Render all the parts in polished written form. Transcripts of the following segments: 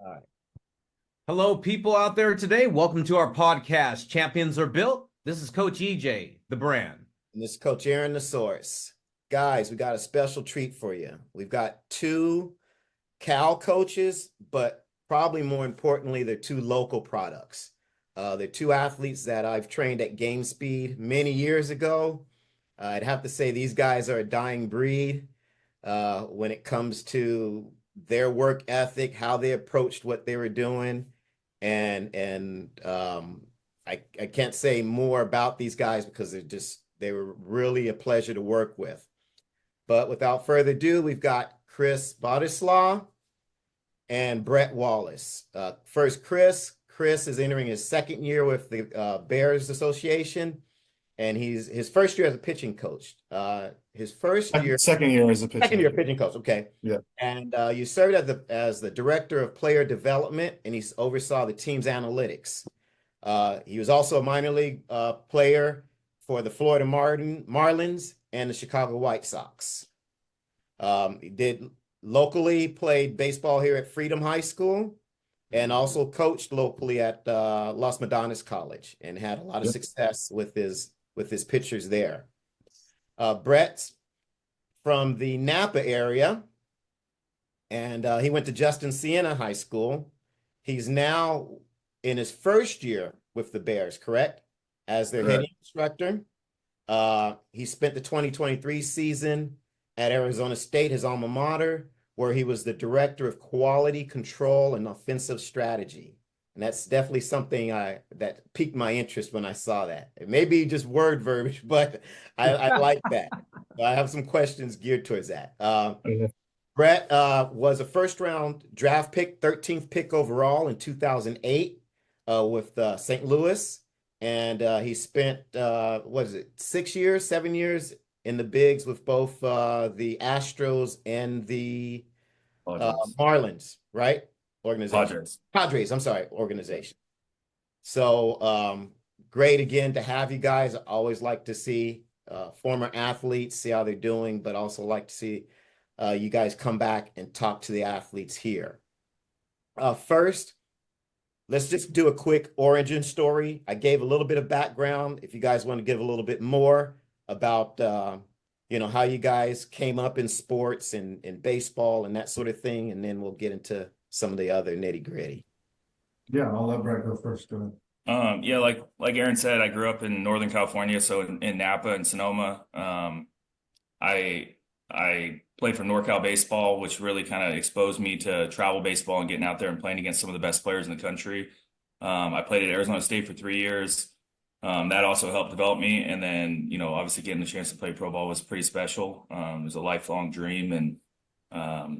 All right. Hello, people out there today. Welcome to our podcast, Champions Are Built. This is Coach EJ, the brand. And this is Coach Aaron, the source. Guys, we got a special treat for you. We've got two Cal coaches, but probably more importantly, they're two local products. They're two athletes that I've trained at Game Speed many years ago. I'd have to say these guys are a dying breed when it comes to their work ethic, how they approached what they were doing. I can't say more about these guys because they were really a pleasure to work with. But without further ado, we've got Chris Bodislaw and Brett Wallace. First, Chris. Chris is entering his second year with the Bears Association, and his first year as a pitching coach. His second year as a pitching coach. Okay. Yeah. And you served as the director of player development, and he oversaw the team's analytics. He was also a minor league player for the Florida Marlins and the Chicago White Sox. He did locally played baseball here at Freedom High School, and also coached locally at Las Madonas College, and had a lot of success with his pitchers there. Brett's from the Napa area, and he went to Justin Siena High School. He's now in his first year with the Bears, correct? As their head instructor. He spent the 2023 season at Arizona State, his alma mater, where he was the director of quality control and offensive strategy. And that's definitely something that piqued my interest when I saw that. It may be just word verbiage, but I like that. I have some questions geared towards that. Brett was a first-round draft pick, 13th pick overall in 2008 with St. Louis. And he spent, 7 years in the bigs with both the Astros and the Marlins, right? Organization. Padres, I'm sorry, organization. So great again to have you guys. I always like to see former athletes, see how they're doing, but also like to see you guys come back and talk to the athletes here. First, let's just do a quick origin story. I gave a little bit of background. If you guys want to give a little bit more about how you guys came up in sports and in baseball and that sort of thing, and then we'll get into some of the other nitty gritty. Yeah, I'll let Brett go first. Go ahead. Yeah, like Aaron said, I grew up in Northern California, so in Napa and Sonoma. I played for NorCal baseball, which really kind of exposed me to travel baseball and getting out there and playing against some of the best players in the country. I played at Arizona State for 3 years. That also helped develop me. And then, obviously getting the chance to play pro ball was pretty special. It was a lifelong dream and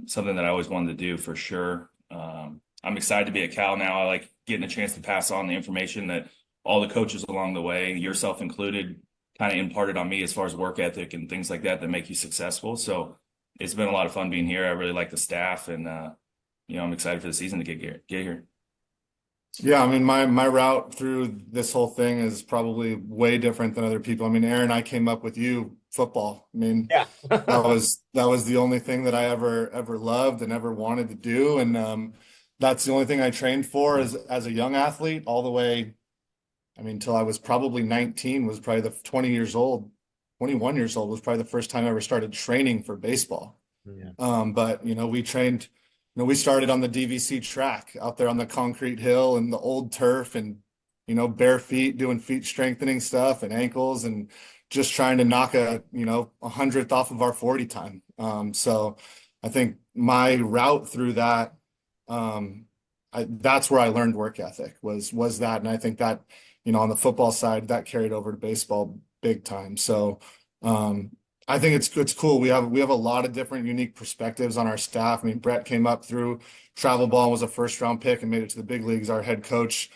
something that I always wanted to do for sure. I'm excited to be at Cal now. I like getting a chance to pass on the information that all the coaches along the way, yourself included, kind of imparted on me as far as work ethic and things like that make you successful. So it's been a lot of fun being here. I really like the staff, and I'm excited for the season to get here. Yeah, I mean, my route through this whole thing is probably way different than other people. I mean, Aaron, I came up with football. I mean, yeah. that was the only thing that I ever loved and ever wanted to do, and that's the only thing I trained for as a young athlete all the way. I mean, until I was probably 19, was probably the 21 years old was probably the first time I ever started training for baseball. Yeah. But we trained. We started on the DVC track out there on the concrete hill and the old turf, and bare feet, doing feet strengthening stuff and ankles, and just trying to knock a 100th off of our 40 time. So I think my route through that, that's where I learned work ethic was that, and I think that on the football side that carried over to baseball big time. So I think it's cool. We have a lot of different unique perspectives on our staff. I mean, Brett came up through travel ball and was a first round pick and made it to the big leagues. Our head coach,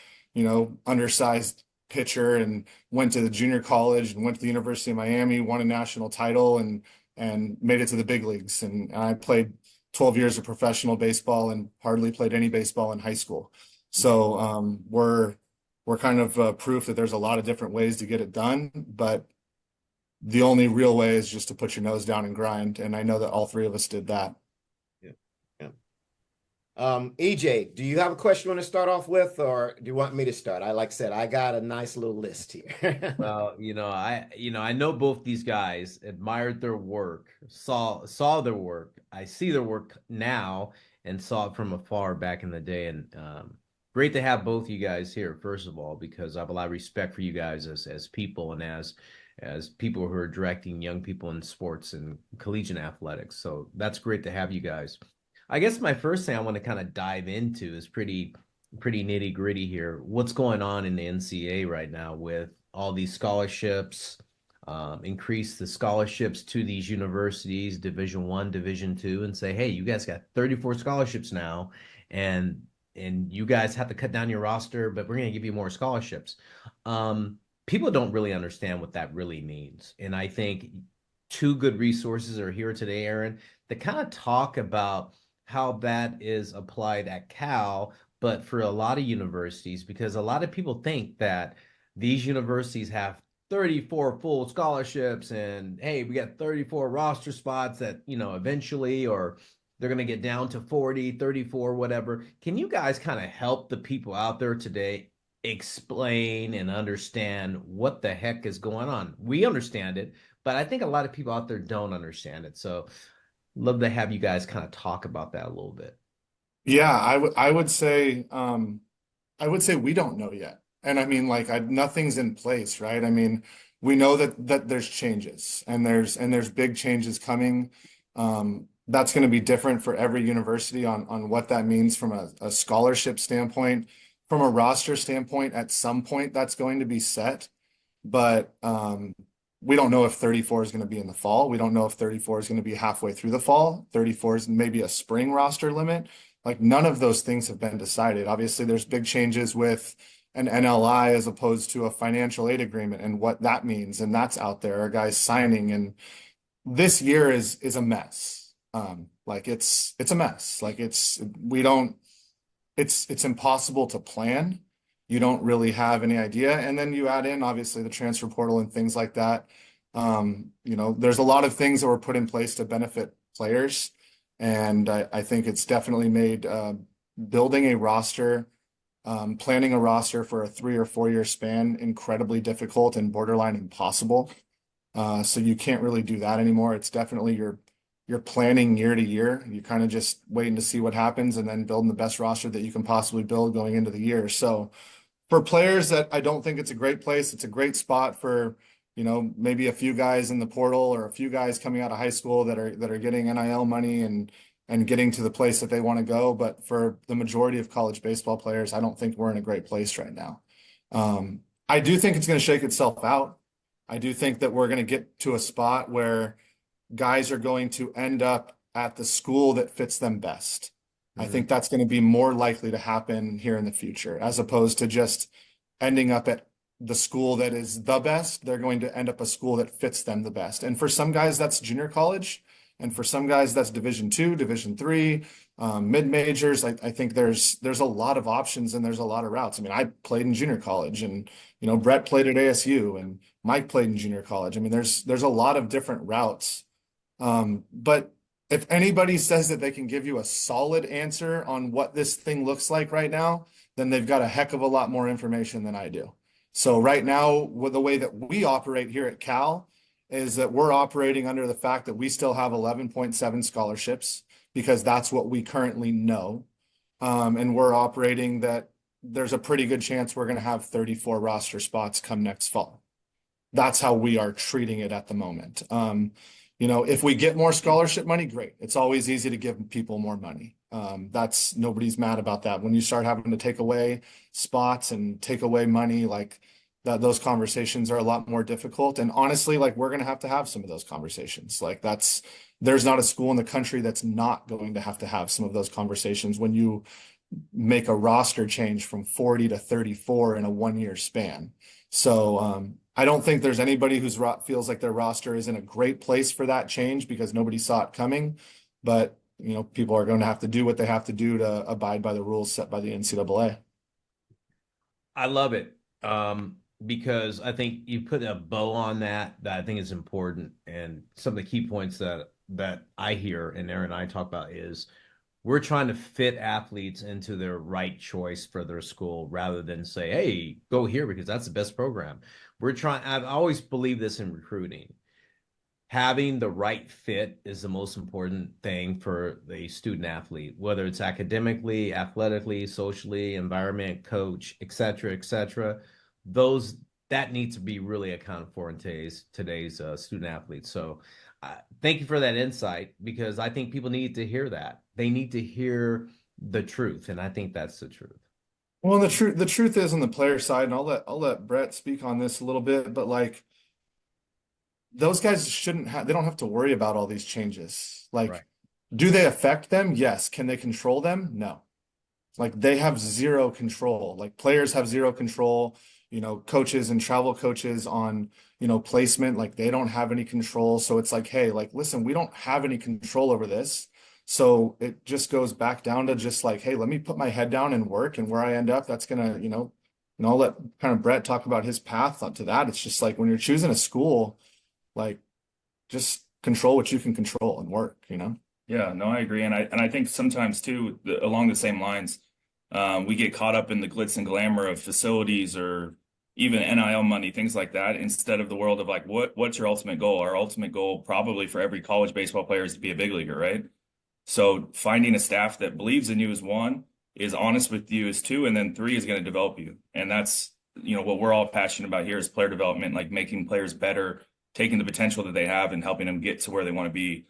undersized pitcher, and went to the junior college and went to the University of Miami, won a national title, and made it to the big leagues. And I played 12 years of professional baseball and hardly played any baseball in high school. So we're kind of proof that there's a lot of different ways to get it done, but the only real way is just to put your nose down and grind. And I know that all three of us did that. Yeah. EJ, do you have a question you want to start off with, or do you want me to start? Like I said, I got a nice little list here. Well, I know both these guys, admired their work, saw their work. I see their work now and saw it from afar back in the day. And great to have both you guys here, first of all, because I have a lot of respect for you guys as people and as people who are directing young people in sports and collegiate athletics. So that's great to have you guys. I guess my first thing I want to kind of dive into is pretty nitty gritty here. What's going on in the NCAA right now with all these scholarships, increase the scholarships to these universities, Division One, Division Two, and say, hey, you guys got 34 scholarships now, and you guys have to cut down your roster, but we're going to give you more scholarships. People don't really understand what that really means. And I think two good resources are here today, Aaron, that kind of talk about how that is applied at Cal, but for a lot of universities, because a lot of people think that these universities have 34 full scholarships and hey, we got 34 roster spots that, eventually, or they're going to get down to 40, 34, whatever. Can you guys kind of help the people out there today explain and understand what the heck is going on? We understand it, but I think a lot of people out there don't understand it. So love to have you guys kind of talk about that a little bit. Yeah, I would say we don't know yet. And I mean, like, nothing's in place, right? I mean, we know that there's changes and there's big changes coming. That's going to be different for every university on what that means from a scholarship standpoint, from a roster standpoint. At some point, that's going to be set, but we don't know if 34 is going to be in the fall. We don't know if 34 is going to be halfway through the fall. 34 is maybe a spring roster limit. Like, none of those things have been decided. Obviously, there's big changes with an NLI as opposed to a financial aid agreement and what that means. And that's out there, our guys signing. And this year is a mess. Like, it's a mess. Like, it's impossible to plan. You don't really have any idea. And then you add in, obviously, the transfer portal and things like that. There's a lot of things that were put in place to benefit players. And I think it's definitely made building a roster, planning a roster for a 3 or 4 year span incredibly difficult and borderline impossible. So you can't really do that anymore. It's definitely you're planning year to year. You're kind of just waiting to see what happens and then building the best roster that you can possibly build going into the year. So for players that I don't think it's a great place, it's a great spot for maybe a few guys in the portal or a few guys coming out of high school that are getting NIL money and getting to the place that they want to go. But for the majority of college baseball players, I don't think we're in a great place right now. I do think it's going to shake itself out. I do think that we're going to get to a spot where guys are going to end up at the school that fits them best. I think that's going to be more likely to happen here in the future, as opposed to just ending up at the school that is the best. They're going to end up a school that fits them the best. And for some guys, that's junior college. And for some guys, that's Division II, Division III, mid-majors. I think there's a lot of options and there's a lot of routes. I mean, I played in junior college and, Brett played at ASU and Mike played in junior college. I mean, there's a lot of different routes. But if anybody says that they can give you a solid answer on what this thing looks like right now, then they've got a heck of a lot more information than I do. So right now, with the way that we operate here at Cal is that we're operating under the fact that we still have 11.7 scholarships because that's what we currently know. And we're operating that there's a pretty good chance we're going to have 34 roster spots come next fall. That's how we are treating it at the moment. If we get more scholarship money, great. It's always easy to give people more money. Nobody's mad about that. When you start having to take away spots and take away money, like that, those conversations are a lot more difficult. And honestly, like, we're going to have some of those conversations. Like, there's not a school in the country that's not going to have some of those conversations when you make a roster change from 40 to 34 in a 1 year span. So, I don't think there's anybody who's feels like their roster is in a great place for that change because nobody saw it coming. But, people are going to have to do what they have to do to abide by the rules set by the NCAA. I love it. Because I think you put a bow on that I think is important. And some of the key points that I hear and Aaron and I talk about is we're trying to fit athletes into their right choice for their school rather than say, hey, go here because that's the best program. I've always believed this in recruiting. Having the right fit is the most important thing for the student athlete, whether it's academically, athletically, socially, environment, coach, et cetera, et cetera. Those that needs to be really accounted for in today's student athletes. So thank you for that insight, because I think people need to hear that. They need to hear the truth, and I think that's the truth. Well, the truth is on the player side, and I'll let Brett speak on this a little bit, but like those guys they don't have to worry about all these changes. Like, Right. do they affect them? Yes. Can they control them? No. Like they have zero control. Like players have zero control, coaches and travel coaches on, placement, like they don't have any control. So it's like, hey, like, listen, we don't have any control over this. So it just goes back down to just like, hey, let me put my head down and work, and where I end up, that's gonna, and I'll let kind of Brett talk about his path up to that. It's just like when you're choosing a school, like just control what you can control and work. Yeah, no, I agree. And I think sometimes too, along the same lines, we get caught up in the glitz and glamour of facilities or even NIL money, things like that, instead of the world of like, what's your ultimate goal? Our ultimate goal probably for every college baseball player is to be a big leaguer, right? So finding a staff that believes in you is one, is honest with you is two, and then three is going to develop you. And that's, what we're all passionate about here is player development, like making players better, taking the potential that they have and helping them get to where they want to be.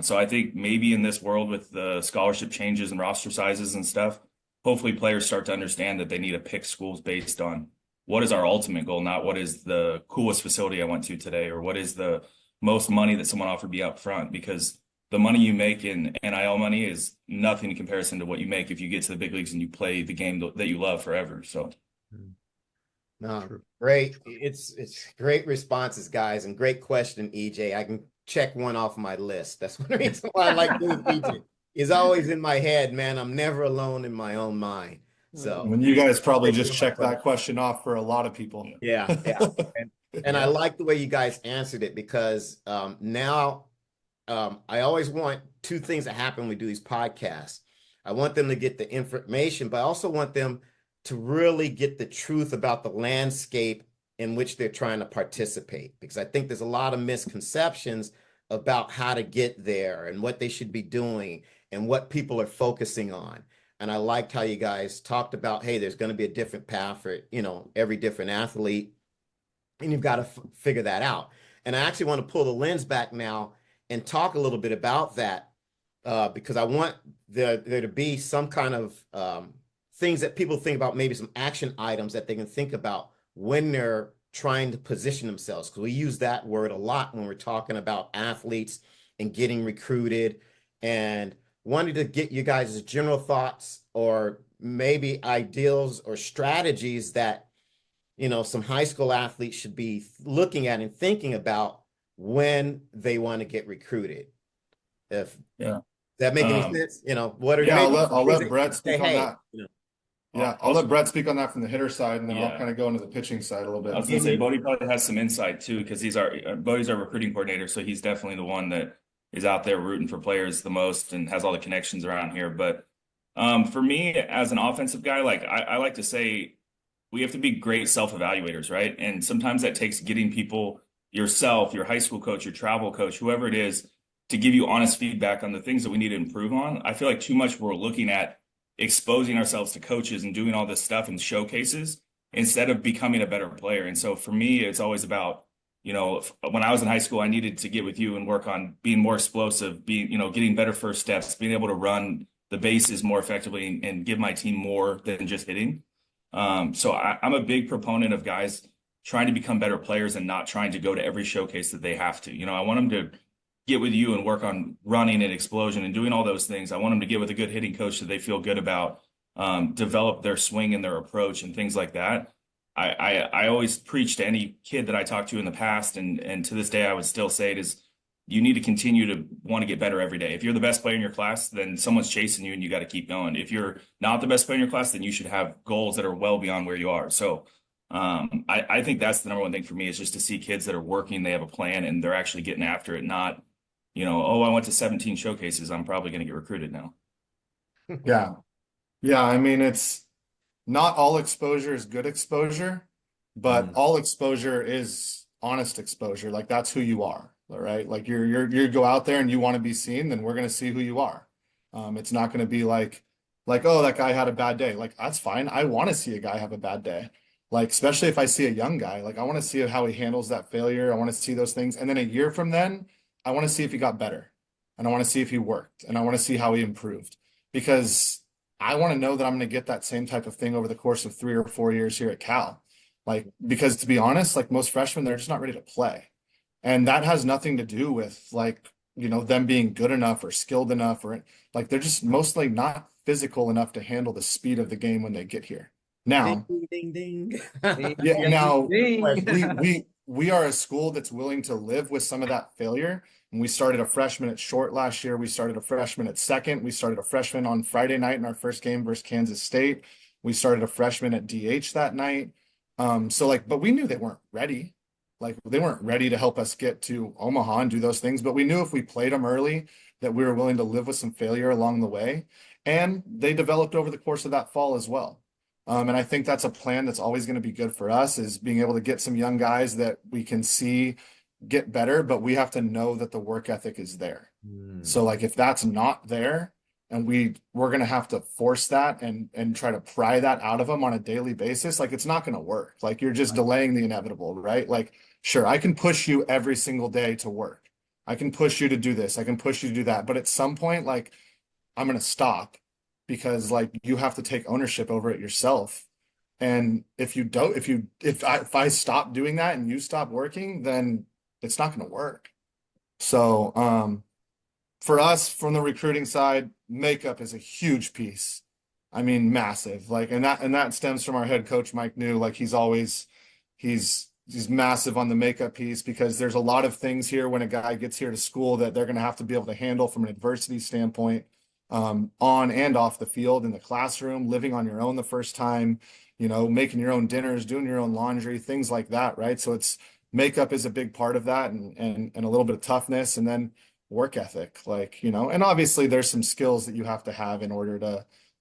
So I think maybe in this world with the scholarship changes and roster sizes and stuff, hopefully players start to understand that they need to pick schools based on what is our ultimate goal, not what is the coolest facility I went to today, or what is the most money that someone offered me up front, because the money you make in NIL money is nothing in comparison to what you make if you get to the big leagues and you play the game that you love forever. So. No, great. It's great responses, guys, and great question, EJ. I can check one off my list. That's one reason why I like doing EJ. He's always in my head, man. I'm never alone in my own mind. So when you guys probably just check that question off for a lot of people. Yeah. And I like the way you guys answered it, because now I always want two things to happen when we do these podcasts. I want them to get the information, but I also want them to really get the truth about the landscape in which they're trying to participate, because I think there's a lot of misconceptions about how to get there and what they should be doing and what people are focusing on. And I liked how you guys talked about, hey, there's going to be a different path for, every different athlete, and you've got to figure that out. And I actually want to pull the lens back now and talk a little bit about that, because I want there to be some kind of things that people think about, maybe some action items that they can think about when they're trying to position themselves. Because we use that word a lot when we're talking about athletes and getting recruited, and wanted to get you guys' general thoughts or maybe ideals or strategies that, some high school athletes should be looking at and thinking about when they want to get recruited. If that make any sense? What are I'll let Brett speak on that. I'll let Brett speak on that from the hitter side, and then I'll kind of go into the pitching side a little bit. I was going to say, Bodie probably has some insight too, because Bodie's our recruiting coordinator, so he's definitely the one that is out there rooting for players the most and has all the connections around here. But for me, as an offensive guy, like I like to say, we have to be great self-evaluators, right? And sometimes that takes getting people, yourself, your high school coach, your travel coach, whoever it is, to give you honest feedback on the things that we need to improve on. I feel like too much we're looking at exposing ourselves to coaches and doing all this stuff in showcases instead of becoming a better player. And so for me, it's always about, when I was in high school, I needed to get with you and work on being more explosive, getting better first steps, being able to run the bases more effectively and give my team more than just hitting. So I'm a big proponent of guys trying to become better players and not trying to go to every showcase that they have to. I want them to get with you and work on running and explosion and doing all those things. I want them to get with a good hitting coach that they feel good about, develop their swing and their approach and things like that. I always preach to any kid that I talked to in the past, and to this day I would still say it is, you need to continue to want to get better every day. If you're the best player in your class, then someone's chasing you and you got to keep going. If you're not the best player in your class, then you should have goals that are well beyond where you are. So I think that's the number one thing for me, is just to see kids that are working, they have a plan, and they're actually getting after it. Not, I went to 17 showcases, I'm probably going to get recruited now. Yeah. Yeah. I mean, it's not all exposure is good exposure, but Mm. all exposure is honest exposure. Like that's who you are. All right. Like you go out there and you want to be seen, then we're going to see who you are. It's not going to be like, oh, that guy had a bad day. Like, that's fine. I want to see a guy have a bad day. Like, especially if I see a young guy, like I want to see how he handles that failure. I want to see those things. And then a year from then, I want to see if he got better. And I want to see if he worked. And I want to see how he improved. Because I want to know that I'm going to get that same type of thing over the course of 3 or 4 years here at Cal. Like, because to be honest, like most freshmen, they're just not ready to play. And that has nothing to do with like, them being good enough or skilled enough or like they're just mostly not physical enough to handle the speed of the game when they get here. Ding, Now, ding, ding. Ding, yeah, ding, now ding. we are a school that's willing to live with some of that failure. And we started a freshman at short last year. We started a freshman at second. We started a freshman on Friday night in our first game versus Kansas State. We started a freshman at DH that night. So like, but we knew they weren't ready. Like they weren't ready to help us get to Omaha and do those things. But we knew if we played them early, that we were willing to live with some failure along the way. And they developed over the course of that fall as well. And I think that's a plan that's always going to be good for us is being able to get some young guys that we can see get better, but we have to know that the work ethic is there. Mm. So like if that's not there and we're going to have to force that and try to pry that out of them on a daily basis, like it's not going to work. Like you're just delaying the inevitable, right? Like sure, I can push you every single day to work. I can push you to do this. I can push you to do that. But at some point, like I'm going to stop because like you have to take ownership over it yourself. And if you don't, if I stop doing that and you stop working, then it's not going to work. So, for us from the recruiting side, makeup is a huge piece. I mean, massive. Like, and that stems from our head coach, Mike New. Like he's massive on the makeup piece because there's a lot of things here when a guy gets here to school that they're going to have to be able to handle from an adversity standpoint, on and off the field, in the classroom, living on your own the first time, making your own dinners, doing your own laundry, things like that, right? So it's makeup is a big part of that and a little bit of toughness and then work ethic, like, and obviously there's some skills that you have to have in order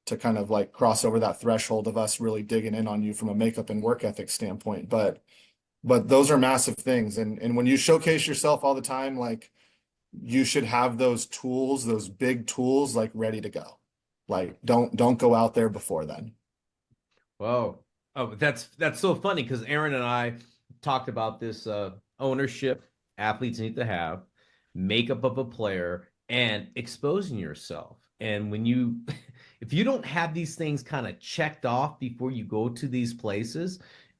to kind of like cross over that threshold of us really digging in on you from a makeup and work ethic standpoint. But those are massive things. And when you showcase yourself all the time, like you should have those tools, those big tools, like ready to go. Like don't go out there before then. Whoa. Oh, that's so funny because Aaron and I talked about this ownership athletes need to have, makeup of a player, and exposing yourself. And when you if you don't have these things kind of checked off before you go to these places,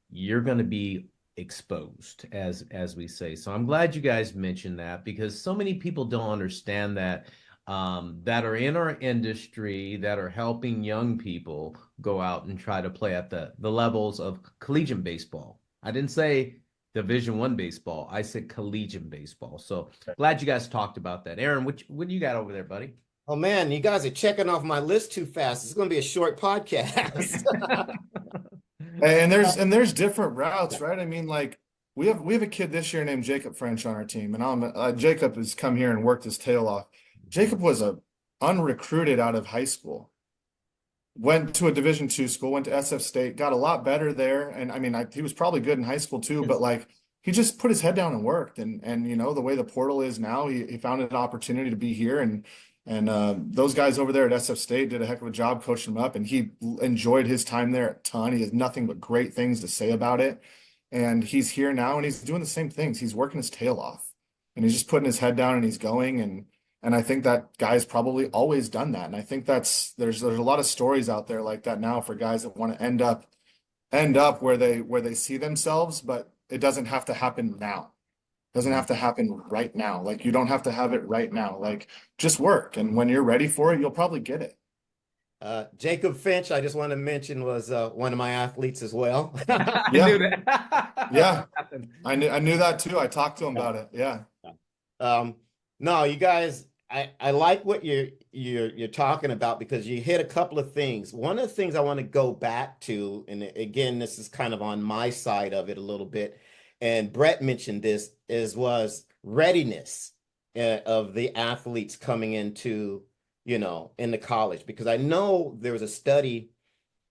you're going to be exposed as we say. So I'm glad you guys mentioned that because so many people don't understand that, that are in our industry that are helping young people go out and try to play at the levels of collegiate baseball. I didn't say Division I baseball. I said collegiate baseball. So glad you guys talked about that. Aaron, what do you got over there, buddy? Oh man, you guys are checking off my list too fast. It's going to be a short podcast. And there's different routes, right? I mean, like we have a kid this year named Jacob French on our team, and Jacob has come here and worked his tail off. Jacob was a unrecruited out of high school, went to a Division II school, went to SF State, got a lot better there, and I mean, he was probably good in high school too, but like he just put his head down and worked, and the way the portal is now, he found an opportunity to be here, and those guys over there at SF State did a heck of a job coaching him up, and he enjoyed his time there a ton. He has nothing but great things to say about it. And he's here now and he's doing the same things. He's working his tail off and he's just putting his head down and he's going. And I think that guy's probably always done that. And I think there's a lot of stories out there like that now for guys that want to end up where they see themselves, but it doesn't have to happen now. Doesn't have to happen right now. Like you don't have to have it right now. Like just work. And when you're ready for it, you'll probably get it. Jacob Finch, I just want to mention, was one of my athletes as well. I Yeah. knew that. Yeah. I knew that too. I talked to him about it. Yeah. No, you guys, I like what you're talking about because you hit a couple of things. One of the things I want to go back to, and again, this is kind of on my side of it a little bit, and Brett mentioned this, was readiness of the athletes coming into in the college? Because I know there was a study,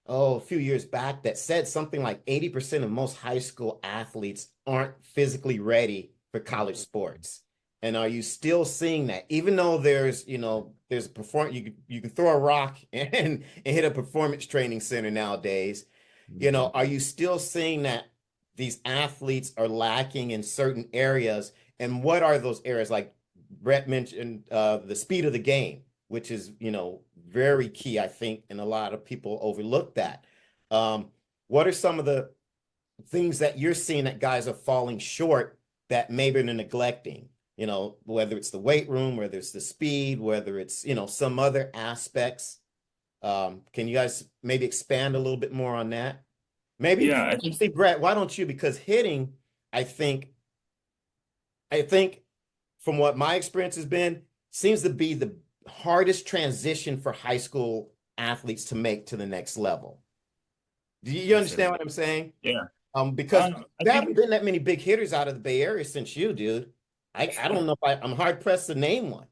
a few years back that said something like 80% of most high school athletes aren't physically ready for college sports. And are you still seeing that? Even though there's a perform you can throw a rock and hit a performance training center nowadays. Mhm. Are you still seeing that these athletes are lacking in certain areas? And what are those areas? Like Brett mentioned, the speed of the game, which is, very key, I think, and a lot of people overlook that. Um, what are some of the things that you're seeing that guys are falling short that maybe they're neglecting? Whether it's the weight room, whether it's the speed, whether it's, some other aspects. Can you guys maybe expand a little bit more on that? Maybe, Yeah, I think see, Brett, why don't you? Because hitting, I think, I think from what my experience has been, seems to be the hardest transition for high school athletes to make to the next level. Do you yes, it understand is. what I'm saying? Yeah. Because I there think haven't been that many big hitters out of the Bay Area since you, dude. I don't know if I'm hard pressed to name one.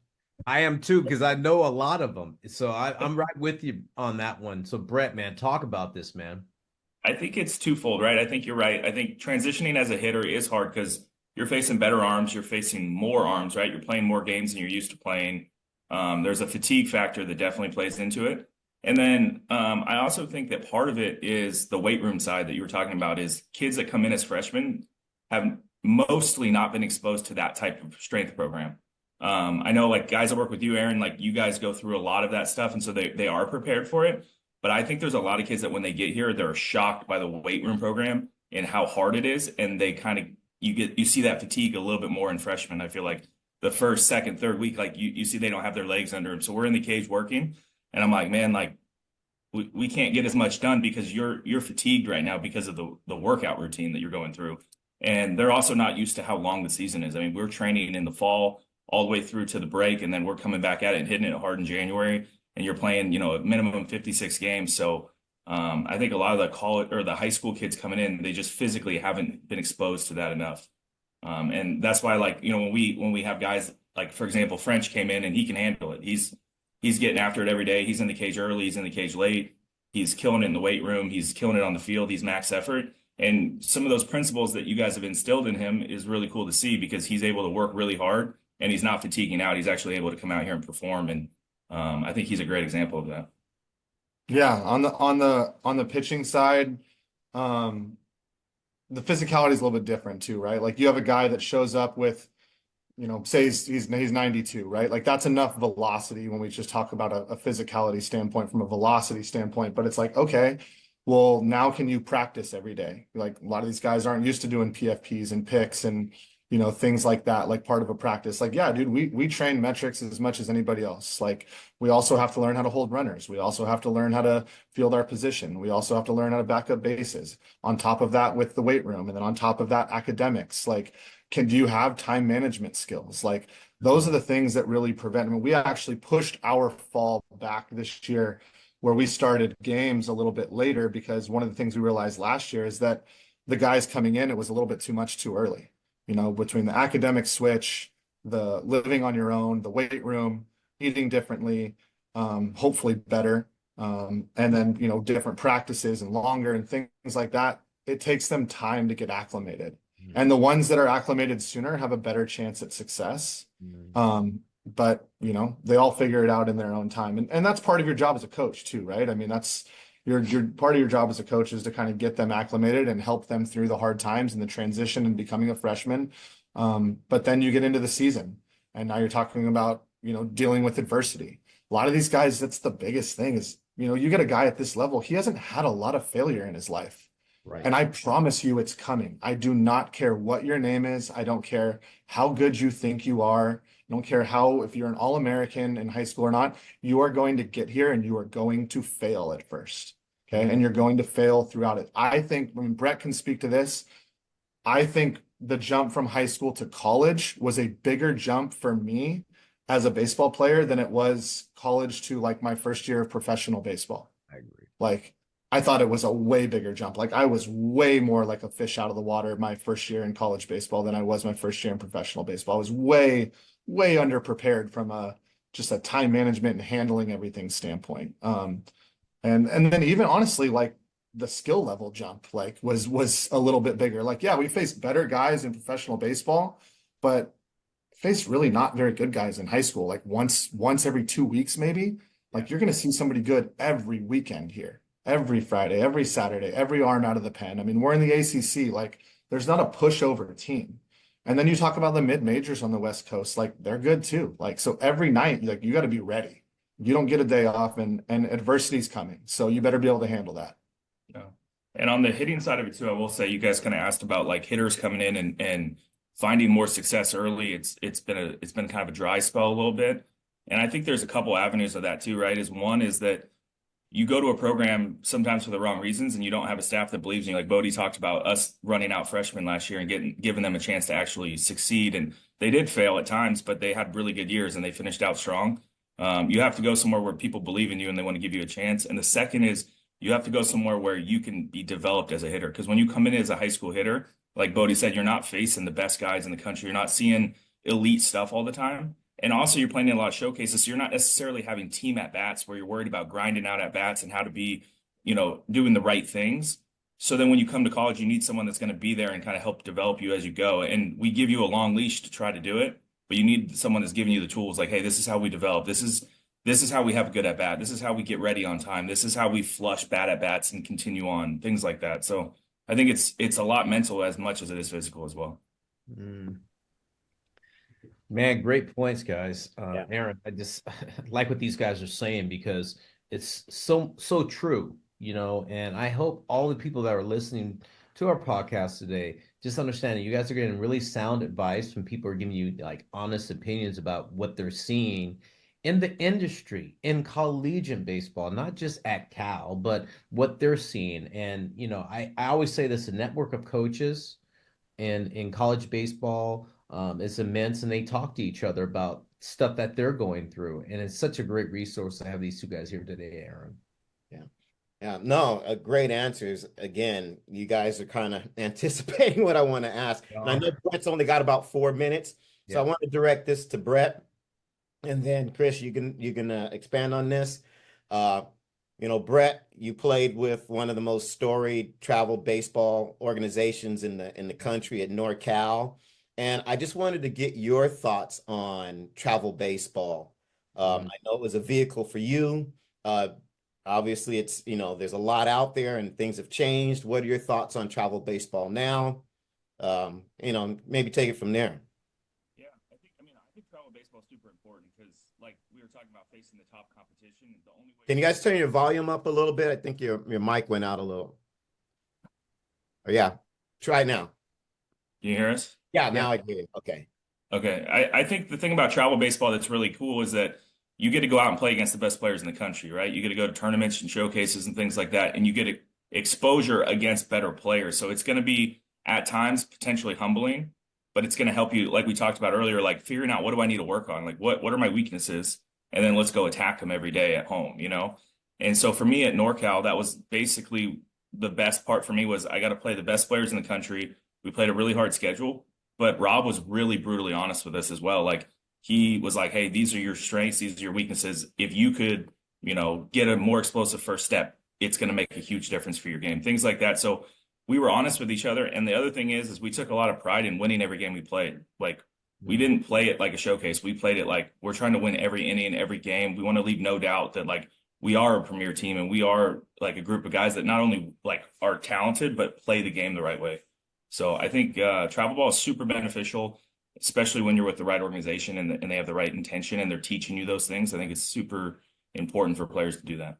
I am too, because I know a lot of them. So I'm right with you on that one. So Brett, man, talk about this, man. I think it's twofold, right? I think you're right. I think transitioning as a hitter is hard because you're facing better arms, you're facing more arms, right? You're playing more games than you're used to playing. There's a fatigue factor that definitely plays into it. And then I also think that part of it is the weight room side that you were talking about is kids that come in as freshmen have mostly not been exposed to that type of strength program. I know like guys that work with you, Aaron, like you guys go through a lot of that stuff. And so they are prepared for it. But I think there's a lot of kids that when they get here, they're shocked by the weight room program and how hard it is. And they kind of, you see that fatigue a little bit more in freshmen. I feel like the first, second, third week, like you see they don't have their legs under them. So we're in the cage working. And I'm like, man, like we can't get as much done because you're fatigued right now because of the workout routine that you're going through. And they're also not used to how long the season is. I mean, we're training in the fall all the way through to the break, and then we're coming back at it and hitting it hard in January. And you're playing, a minimum 56 games. So I think a lot of the college or the high school kids coming in, they just physically haven't been exposed to that enough. And that's why, like, when we have guys like, for example, French came in and he can handle it. He's getting after it every day. He's in the cage early. He's in the cage late. He's killing it in the weight room. He's killing it on the field. He's max effort. And some of those principles that you guys have instilled in him is really cool to see because he's able to work really hard and he's not fatiguing out. He's actually able to come out here and perform. And I think he's a great example of that. Yeah, on the pitching side, um, the physicality is a little bit different too, right? Like you have a guy that shows up with, say he's 92, right? Like that's enough velocity when we just talk about a physicality standpoint from a velocity standpoint. But it's like, okay, well, now can you practice every day? Like a lot of these guys aren't used to doing PFPs and picks and things like that, like part of a practice. Like, yeah, dude, we train metrics as much as anybody else. Like we also have to learn how to hold runners. We also have to learn how to field our position. We also have to learn how to back up bases. On top of that, with the weight room, and then on top of that, academics. Like, do you have time management skills? Like those are the things that really prevent. I mean, we actually pushed our fall back this year where we started games a little bit later because one of the things we realized last year is that the guys coming in, it was a little bit too much too early. Between the academic switch, the living on your own, the weight room, eating differently, hopefully better, and then, different practices and longer and things like that. It takes them time to get acclimated. Mhm. And the ones that are acclimated sooner have a better chance at success. But, they all figure it out in their own time. And that's part of your job as a coach too, right? I mean, that's your part of your job as a coach is to kind of get them acclimated and help them through the hard times and the transition and becoming a freshman. But then you get into the season and now you're talking about, dealing with adversity. A lot of these guys, that's the biggest thing is, you get a guy at this level, he hasn't had a lot of failure in his life. Right. And I promise you it's coming. I do not care what your name is. I don't care how good you think you are. I don't care if you're an All-American in high school or not, you are going to get here and you are going to fail at first. Okay. And you're going to fail throughout it. I think, Brett can speak to this. I think the jump from high school to college was a bigger jump for me as a baseball player than it was college to like my first year of professional baseball. I agree. Like, I thought it was a way bigger jump. Like I was way more like a fish out of the water my first year in college baseball than I was my first year in professional baseball. I was way, way underprepared from a just a time management and handling everything standpoint. And then even honestly, like the skill level jump like was a little bit bigger. Like, yeah, we faced better guys in professional baseball, but faced really not very good guys in high school. Like once every 2 weeks, maybe. Like you're gonna see somebody good every weekend here, every Friday, every Saturday, every arm out of the pen. I mean, we're in the ACC, like there's not a pushover team. And then you talk about the mid majors on the West Coast, like they're good too. Like so every night, like you got to be ready. You don't get a day off and adversity's coming. So you better be able to handle that. Yeah. And on the hitting side of it too, I will say you guys kind of asked about like hitters coming in and finding more success early. It's been kind of a dry spell a little bit. And I think there's a couple avenues of that too, right? One is that you go to a program sometimes for the wrong reasons and you don't have a staff that believes in you. Like Bodie talked about us running out freshmen last year and giving them a chance to actually succeed. And they did fail at times, but they had really good years and they finished out strong. You have to go somewhere where people believe in you and they want to give you a chance. And the second is you have to go somewhere where you can be developed as a hitter. Because when you come in as a high school hitter, like Bodie said, you're not facing the best guys in the country. You're not seeing elite stuff all the time. And also you're playing in a lot of showcases. So you're not necessarily having team at bats where you're worried about grinding out at bats and how to be, doing the right things. So then when you come to college, you need someone that's going to be there and kind of help develop you as you go. And we give you a long leash to try to do it, but you need someone that's giving you the tools like, hey, this is how we develop. This is how we have a good at bat. This is how we get ready on time. This is how we flush bad at bats and continue on, things like that. So I think it's a lot mental as much as it is physical as well. Mm. Man, great points, guys. Yeah. Aaron, I just like what these guys are saying because it's so true, and I hope all the people that are listening to our podcast today just understand that you guys are getting really sound advice from people who are giving you like honest opinions about what they're seeing in the industry, in collegiate baseball, not just at Cal, but what they're seeing. And, I always say this, a network of coaches and in college baseball is immense, and they talk to each other about stuff that they're going through. And it's such a great resource to have these two guys here today, Aaron. Yeah. Yeah. No, great answers. Again, you guys are kind of anticipating what I want to ask. And I know Brett's only got about 4 minutes. So I want to direct this to Brett. And then Chris, you can expand on this. Brett, you played with one of the most storied travel baseball organizations in the country at NorCal. And I just wanted to get your thoughts on travel baseball. I know it was a vehicle for you. Obviously, it's, there's a lot out there and things have changed. What are your thoughts on travel baseball now? Maybe take it from there. Yeah, I think travel baseball is super important because, like we were talking about, facing the top competition. The only way. Can you guys turn your volume up a little bit? I think your mic went out a little. Oh, yeah, try it now. Can you hear us? Yeah, now I can hear you. Okay. Okay. I think the thing about travel baseball that's really cool is that you get to go out and play against the best players in the country, right? You get to go to tournaments and showcases and things like that, and you get exposure against better players. So it's going to be at times potentially humbling, but it's going to help you, like we talked about earlier, like figuring out what do I need to work on? Like what are my weaknesses? And then let's go attack them every day at home, And so for me at NorCal, that was basically the best part for me was I got to play the best players in the country. We played a really hard schedule, but Rob was really brutally honest with us as well. Like he was like, hey, these are your strengths. These are your weaknesses. If you could, get a more explosive first step, it's going to make a huge difference for your game, things like that. So we were honest with each other. And the other thing is we took a lot of pride in winning every game we played. Like we didn't play it like a showcase. We played it like we're trying to win every inning, every game. We want to leave no doubt that like we are a premier team and we are like a group of guys that not only like are talented, but play the game the right way. So I think travel ball is super beneficial, especially when you're with the right organization and they have the right intention and they're teaching you those things. I think it's super important for players to do that.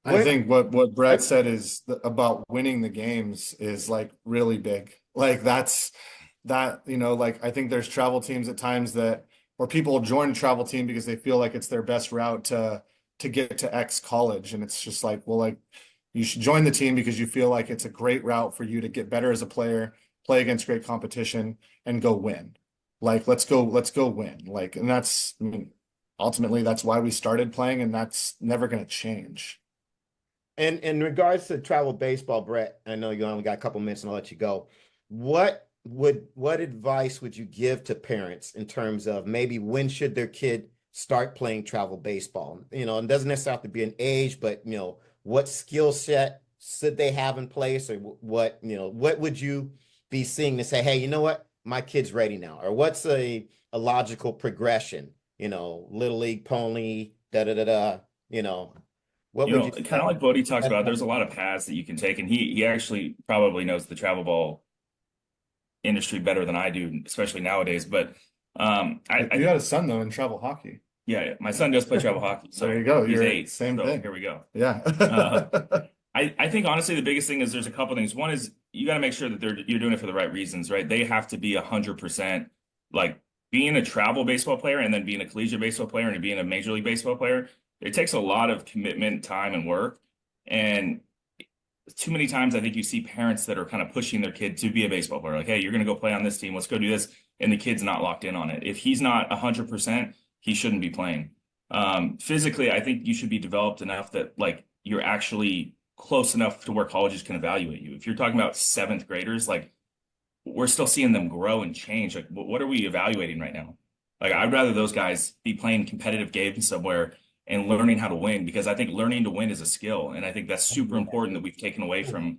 I think what Brett said is about winning the games is like really big. Like that's like I think there's travel teams at times or people join a travel team because they feel like it's their best route to get to X college. And it's just like, well, like you should join the team because you feel like it's a great route for you to get better as a player, play against great competition and go win. Like, let's go win. Like, and that's, ultimately that's why we started playing and that's never going to change. And in regards to travel baseball, Brett, I know you only got a couple minutes and I'll let you go. What advice would you give to parents in terms of maybe when should their kid start playing travel baseball? You know, it doesn't necessarily have to be an age, but you know, what skill set should they have in place, or what, you know, what would you be seeing to say, hey, you know what, my kid's ready now, or what's a logical progression? You know, little league, pony, da da da da. You know, what You would know, you kind of say? like Bodie talks about, there's a lot of paths that you can take, and he actually probably knows the travel ball industry better than I do, especially nowadays. But I You think, got a son though in travel hockey. yeah, my son does play travel hockey, so There you go. he's You're 8. same So thing. here we go. Yeah. Uh, I think honestly the biggest thing is there's a couple things. One is you got to make sure that you're doing it for the right reasons, right? They have to be 100% like being a travel baseball player and then being a collegiate baseball player and being a major league baseball player. It takes a lot of commitment, time, and work. And too many times I think you see parents that are kind of pushing their kid to be a baseball player. Like, hey, you're going to go play on this team. Let's go do this. And the kid's not locked in on it. If he's not 100%, he shouldn't be playing. Physically, I think you should be developed enough that like you're actually close enough to where colleges can evaluate you. If you're talking about 7th graders, like we're still seeing them grow and change. Like, what are we evaluating right now? Like, I'd rather those guys be playing competitive games somewhere and learning how to win, because I think learning to win is a skill. And I think that's super important that we've taken away from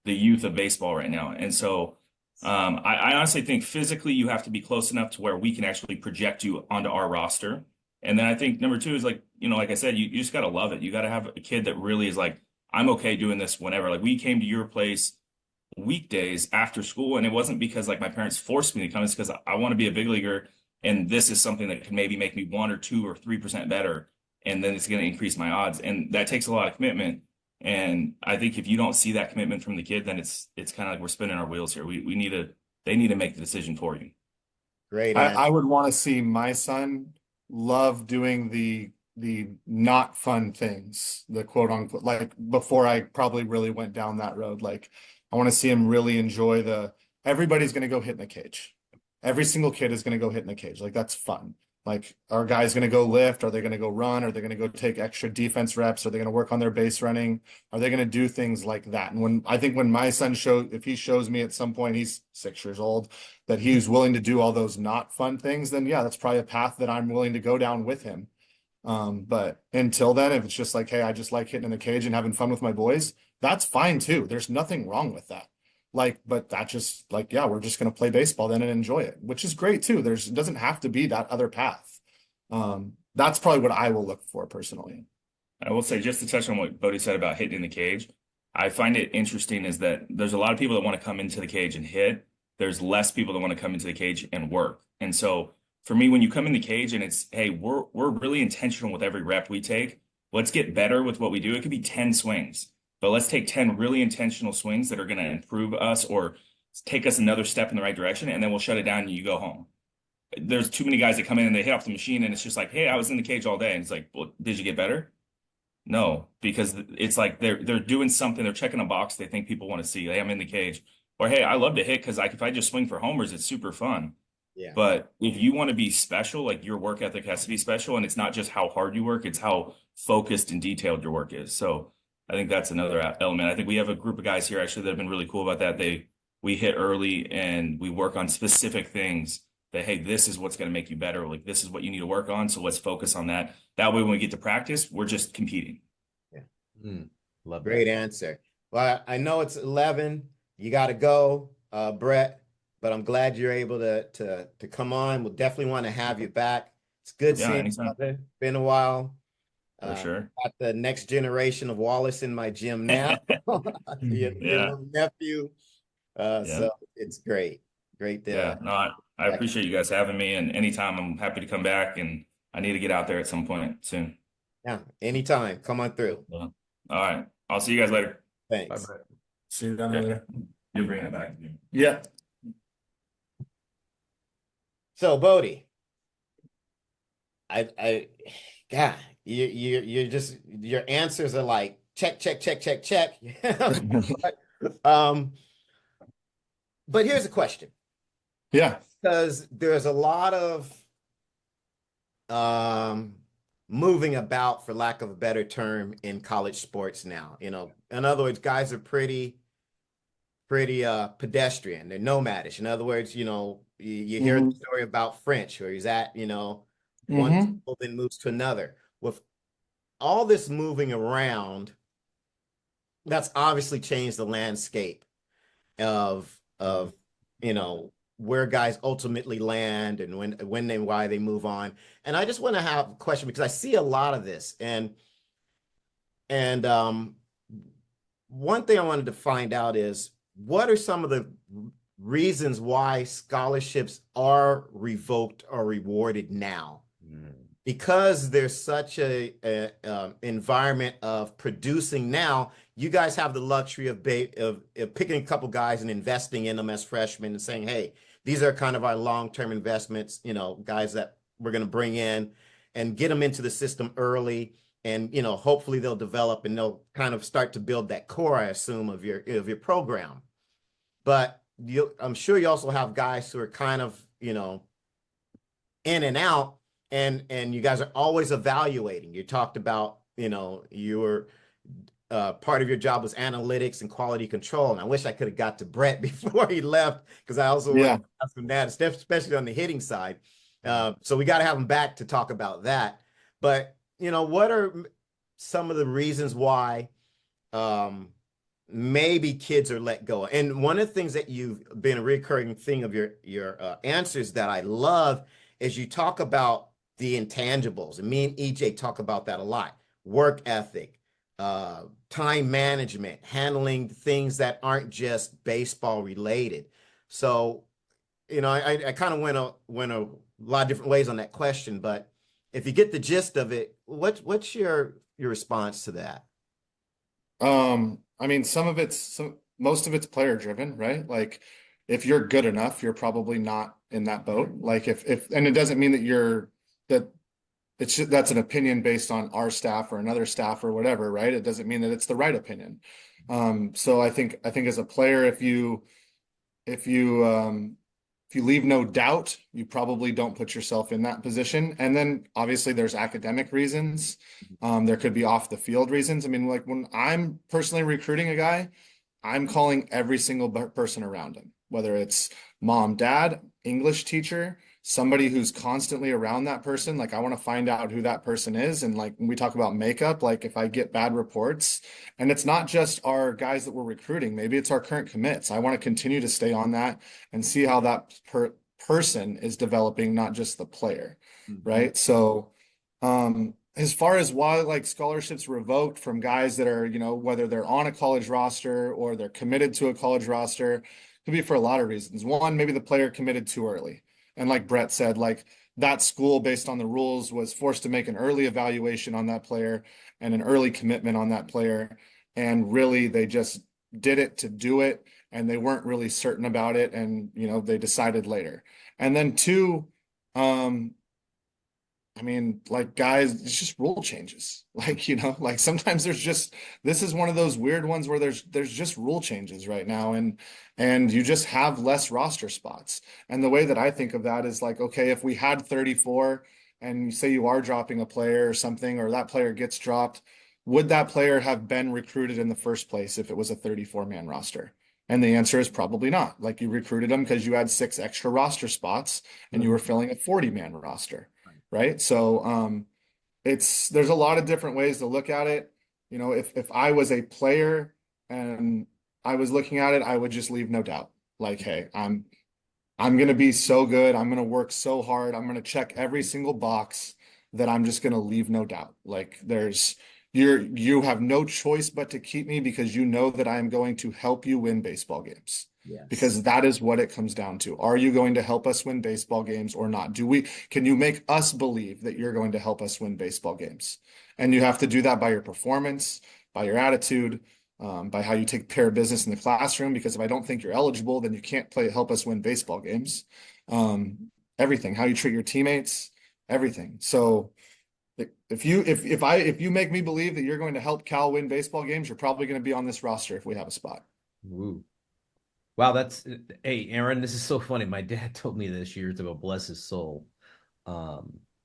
the youth of baseball right now. And so I honestly think physically you have to be close enough to where we can actually project you onto our roster. And then I think number 2 is like, you know, like I said, you just got to love it. You got to have a kid that really is like, I'm okay doing this whenever. Like we came to your place weekdays after school, and it wasn't because like my parents forced me to come. It's because I want to be a big leaguer, and this is something that can maybe make me 1 or 2 or 3% better, and then it's going to increase my odds, and that takes a lot of commitment. And I think if you don't see that commitment from the kid, then it's kind of like we're spinning our wheels here. We need to they need to make the decision for you. Great I answer. would want to see my son love doing the not fun things, the quote unquote, like before I probably really went down that road. Like I want to see him really enjoy everybody's going to go hit in the cage. Every single kid is going to go hit in the cage. Like that's fun. Like, are guys going to go lift? Are they going to go run? Are they going to go take extra defense reps? Are they going to work on their base running? Are they going to do things like that? And when my son if he shows me at some point, he's 6 years old, that he's willing to do all those not fun things, then yeah, that's probably a path that I'm willing to go down with him. But until then, if it's just like, hey, I just like hitting in the cage and having fun with my boys, that's fine too. There's nothing wrong with that. Like, but that just like, yeah, we're just going to play baseball then and enjoy it, which is great too. It doesn't have to be that other path. That's probably what I will look for personally. I will say, just to touch on what Bodie said about hitting in the cage, I find it interesting is that there's a lot of people that want to come into the cage and hit. There's less people that want to come into the cage and work. And so for me, when you come in the cage and it's, hey, we're really intentional with every rep we take. Let's get better with what we do. It could be 10 swings, but let's take 10 really intentional swings that are going to improve us or take us another step in the right direction, and then we'll shut it down and you go home. There's too many guys that come in and they hit off the machine and it's just like, hey, I was in the cage all day. And it's like, well, did you get better? No, because it's like they're doing something, they're checking a box they think people want to see. Hey, I'm in the cage. Or hey, I love to hit because if I just swing for homers, it's super fun. Yeah. But if you want to be special, like your work ethic has to be special, and it's not just how hard you work, it's how focused and detailed your work is. So I think that's another element. I think we have a group of guys here actually that have been really cool about that. We hit early and we work on specific things that, hey, this is what's going to make you better. Like this is what you need to work on. So let's focus on that. That way, when we get to practice, we're just competing. Yeah. Love Great that. answer. Well, I know it's 11. You got to go, Brett, but I'm glad you're able to come on. We'll definitely want to have you back. It's good Yeah, seeing you, anytime. brother. Been a while. For sure. Got the next generation of Wallace in my gym now. Your Yeah. little nephew. Yeah. So it's great. Great. Yeah. No, I appreciate you guys having me, and anytime I'm happy to come back, and I need to get out there at some point soon. Yeah, anytime. Come on through. Yeah. All right. I'll see you guys later. Thanks. Bye-bye. See you down there. You'll bring it back. Yeah. So Bodie, God, you're just, your answers are like check, check, check, check, check. But here's a question. Yeah. Because there's a lot of moving about, for lack of a better term, in college sports now. You know, in other words, guys are pretty pedestrian. They're nomadish. In other words, you know, you hear the story about French, where he's at, you know, One Mm-hmm. school then moves to another. With all this moving around, that's obviously changed the landscape of where guys ultimately land and when and why they move on. And I just want to have a question because I see a lot of this and one thing I wanted to find out is what are some of the reasons why scholarships are revoked or rewarded now? Because there's such a environment of producing now, you guys have the luxury of picking a couple guys and investing in them as freshmen and saying, hey, these are kind of our long-term investments, guys that we're going to bring in and get them into the system early. And, hopefully they'll develop and they'll kind of start to build that core, I assume, of your program. But I'm sure you also have guys who are kind of, in and out, and you guys are always evaluating. You talked about, you were part of your job was analytics and quality control. And I wish I could have got to Brett before he left because I also Yeah. want to ask him that, especially on the hitting side. So we got to have him back to talk about that. But, what are some of the reasons why maybe kids are let go? And one of the things that you've been a recurring thing of your answers that I love is you talk about the intangibles. And me and EJ talk about that a lot. Work ethic, time management, handling things that aren't just baseball related. So, I kind of went a lot of different ways on that question, but if you get the gist of it, what's your response to that? I mean, most of it's player driven, right? Like if you're good enough, you're probably not in that boat. Like and it doesn't mean that that's an opinion based on our staff or another staff or whatever, right? It doesn't mean that it's the right opinion. So I think as a player, if you leave no doubt, you probably don't put yourself in that position. And then obviously there's academic reasons. There could be off the field reasons. I mean, like when I'm personally recruiting a guy, I'm calling every single person around him, whether it's mom, dad, English teacher, somebody who's constantly around that person. Like I want to find out who that person is. And like when we talk about makeup, like if I get bad reports, and it's not just our guys that we're recruiting, maybe it's our current commits. I want to continue to stay on that and see how that person is developing, not just the player, right? So, as far as why like scholarships revoked from guys that are, whether they're on a college roster or they're committed to a college roster, could be for a lot of reasons. One, maybe the player committed too early. And like Brett said, like that school, based on the rules, was forced to make an early evaluation on that player and an early commitment on that player. And really, they just did it to do it. And they weren't really certain about it. And, they decided later. And then two, I mean, like guys, it's just rule changes. Like, like sometimes this is one of those weird ones where there's just rule changes right now and you just have less roster spots. And the way that I think of that is like, okay, if we had 34 and say you are dropping a player or something, or that player gets dropped, would that player have been recruited in the first place if it was a 34-man roster? And the answer is probably not. Like you recruited them because you had 6 extra roster spots and you were filling a 40-man roster. Right. So there's a lot of different ways to look at it. If I was a player and I was looking at it, I would just leave no doubt. Like, hey, I'm gonna be so good. I'm gonna work so hard. I'm gonna check every single box that I'm just gonna leave no doubt. Like you have no choice but to keep me because you know that I am going to help you win baseball games. Yes. Because that is what it comes down to. Are you going to help us win baseball games or not? Can you make us believe that you're going to help us win baseball games? And you have to do that by your performance, by your attitude, by how you take care of business in the classroom. Because if I don't think you're eligible, then you can't help us win baseball games. Everything, how you treat your teammates, everything. So if you make me believe that you're going to help Cal win baseball games, you're probably going to be on this roster if we have a spot. Ooh. Wow, hey, Aaron, this is so funny. My dad told me this years ago, bless his soul.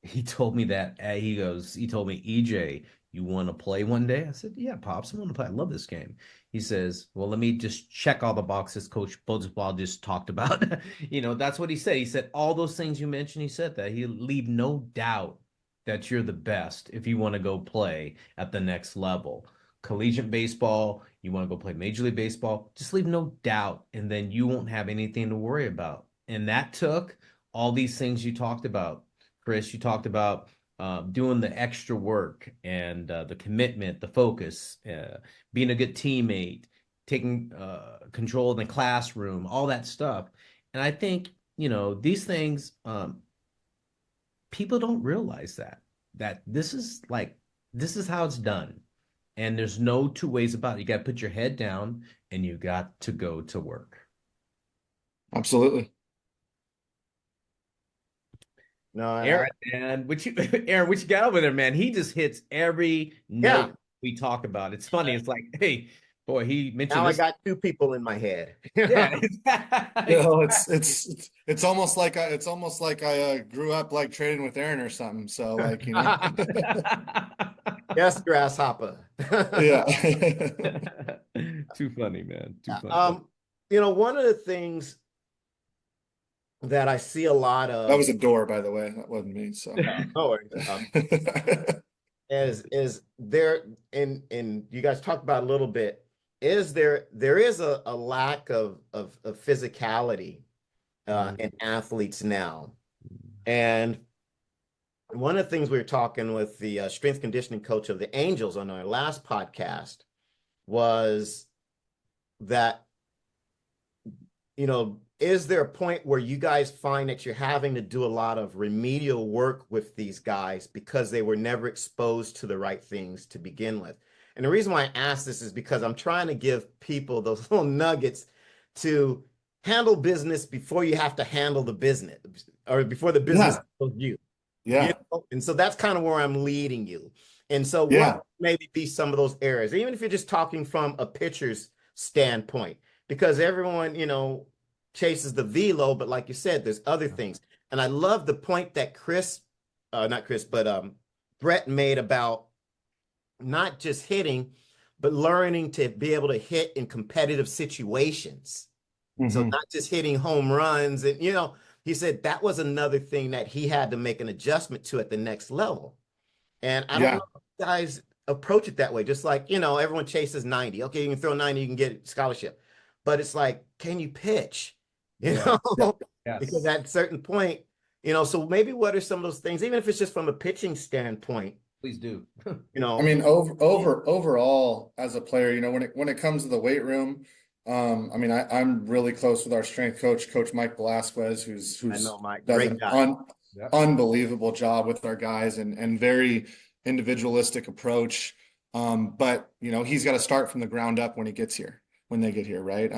He told me that he told me, EJ, you want to play one day? I said, yeah, Pops, I want to play. I love this game. He says, well, let me just check all the boxes Coach Bodislaw just talked about. That's what he said. He said, all those things you mentioned, he said that. He'll leave no doubt that you're the best if you want to go play at the next level. Collegiate baseball, you want to go play Major League Baseball, just leave no doubt, and then you won't have anything to worry about. And that took all these things you talked about, Chris. You talked about doing the extra work and the commitment, the focus, being a good teammate, taking control in the classroom, all that stuff. And I think, these things, people don't realize that this is how it's done. And there's no two ways about it. You got to put your head down and you got to go to work. Absolutely. No, Aaron, man, Aaron, what you got over there, man? He just hits every note we talk about. It's funny. It's like, hey, boy, he mentioned now this. I got two people in my head. Yeah, it's almost like I grew up like trading with Aaron or something. So like, Yes, grasshopper. Yeah. Too funny, man. Too funny. One of the things that I see a lot of. That was a door, by the way. That wasn't me. So no worries. Is there and you guys talked about a little bit, there is a lack of physicality in athletes now. And one of the things we were talking with the strength conditioning coach of the Angels on our last podcast was that, is there a point where you guys find that you're having to do a lot of remedial work with these guys because they were never exposed to the right things to begin with? And the reason why I ask this is because I'm trying to give people those little nuggets to handle business before you have to handle the business, or before the business handles you. Yeah. And so that's kind of where I'm leading you. And so what maybe be some of those areas, even if you're just talking from a pitcher's standpoint, because everyone, chases the velo, but like you said, there's other things. And I love the point that Brett made about not just hitting, but learning to be able to hit in competitive situations. Mm-hmm. So not just hitting home runs. And, he said that was another thing that he had to make an adjustment to at the next level. And I don't know if guys approach it that way. Just like, everyone chases 90. Okay, you can throw 90, you can get a scholarship. But it's like, can you pitch? Because at a certain point, so maybe what are some of those things, even if it's just from a pitching standpoint? Please do. I mean, overall as a player, when it comes to the weight room, I'm really close with our strength coach, Coach Mike Velasquez, who's does an unbelievable job with our guys and very individualistic approach. But he's got to start from the ground up when they get here, right?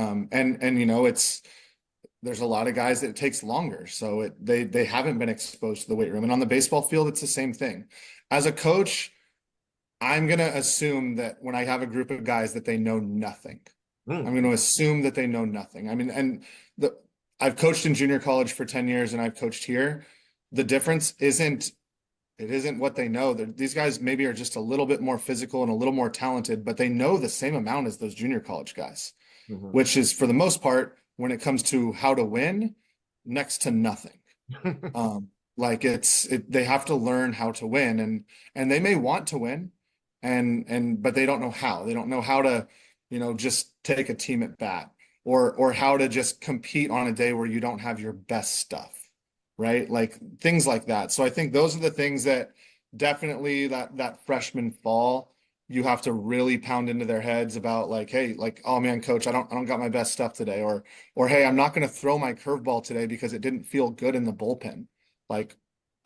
There's a lot of guys that it takes longer. So they haven't been exposed to the weight room. And on the baseball field, it's the same thing. As a coach, I'm going to assume that when I have a group of guys that they know nothing. I'm going to assume that they know nothing. I mean, I've coached in junior college for 10 years and I've coached here. The difference isn't what they know. These guys maybe are just a little bit more physical and a little more talented, but they know the same amount as those junior college guys, which is for the most part, when it comes to how to win, next to nothing. They have to learn how to win and they may want to win but they don't know how. They don't know how to, just take a team at bat or how to just compete on a day where you don't have your best stuff, right? Like things like that. So I think those are the things that definitely that freshman fall, you have to really pound into their heads about like, hey, like, oh man, coach, I don't got my best stuff today. Or, hey, I'm not going to throw my curveball today because it didn't feel good in the bullpen. Like,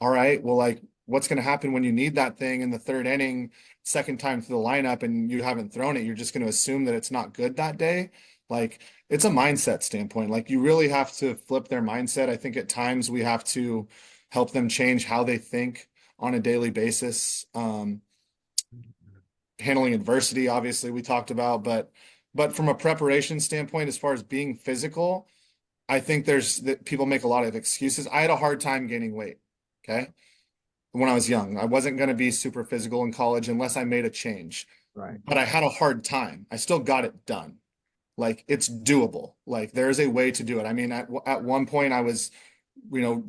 all right, well, like what's going to happen when you need that thing in the third inning, second time through the lineup and you haven't thrown it? You're just going to assume that it's not good that day. Like it's a mindset standpoint. Like you really have to flip their mindset. I think at times we have to help them change how they think on a daily basis. Handling adversity, obviously we talked about, but from a preparation standpoint, as far as being physical, I think that people make a lot of excuses. I had a hard time gaining weight. Okay. when I was young. I wasn't going to be super physical in college unless I made a change. Right. But I had a hard time. I still got it done. Like it's doable. Like there's a way to do it. I mean, at one point I was,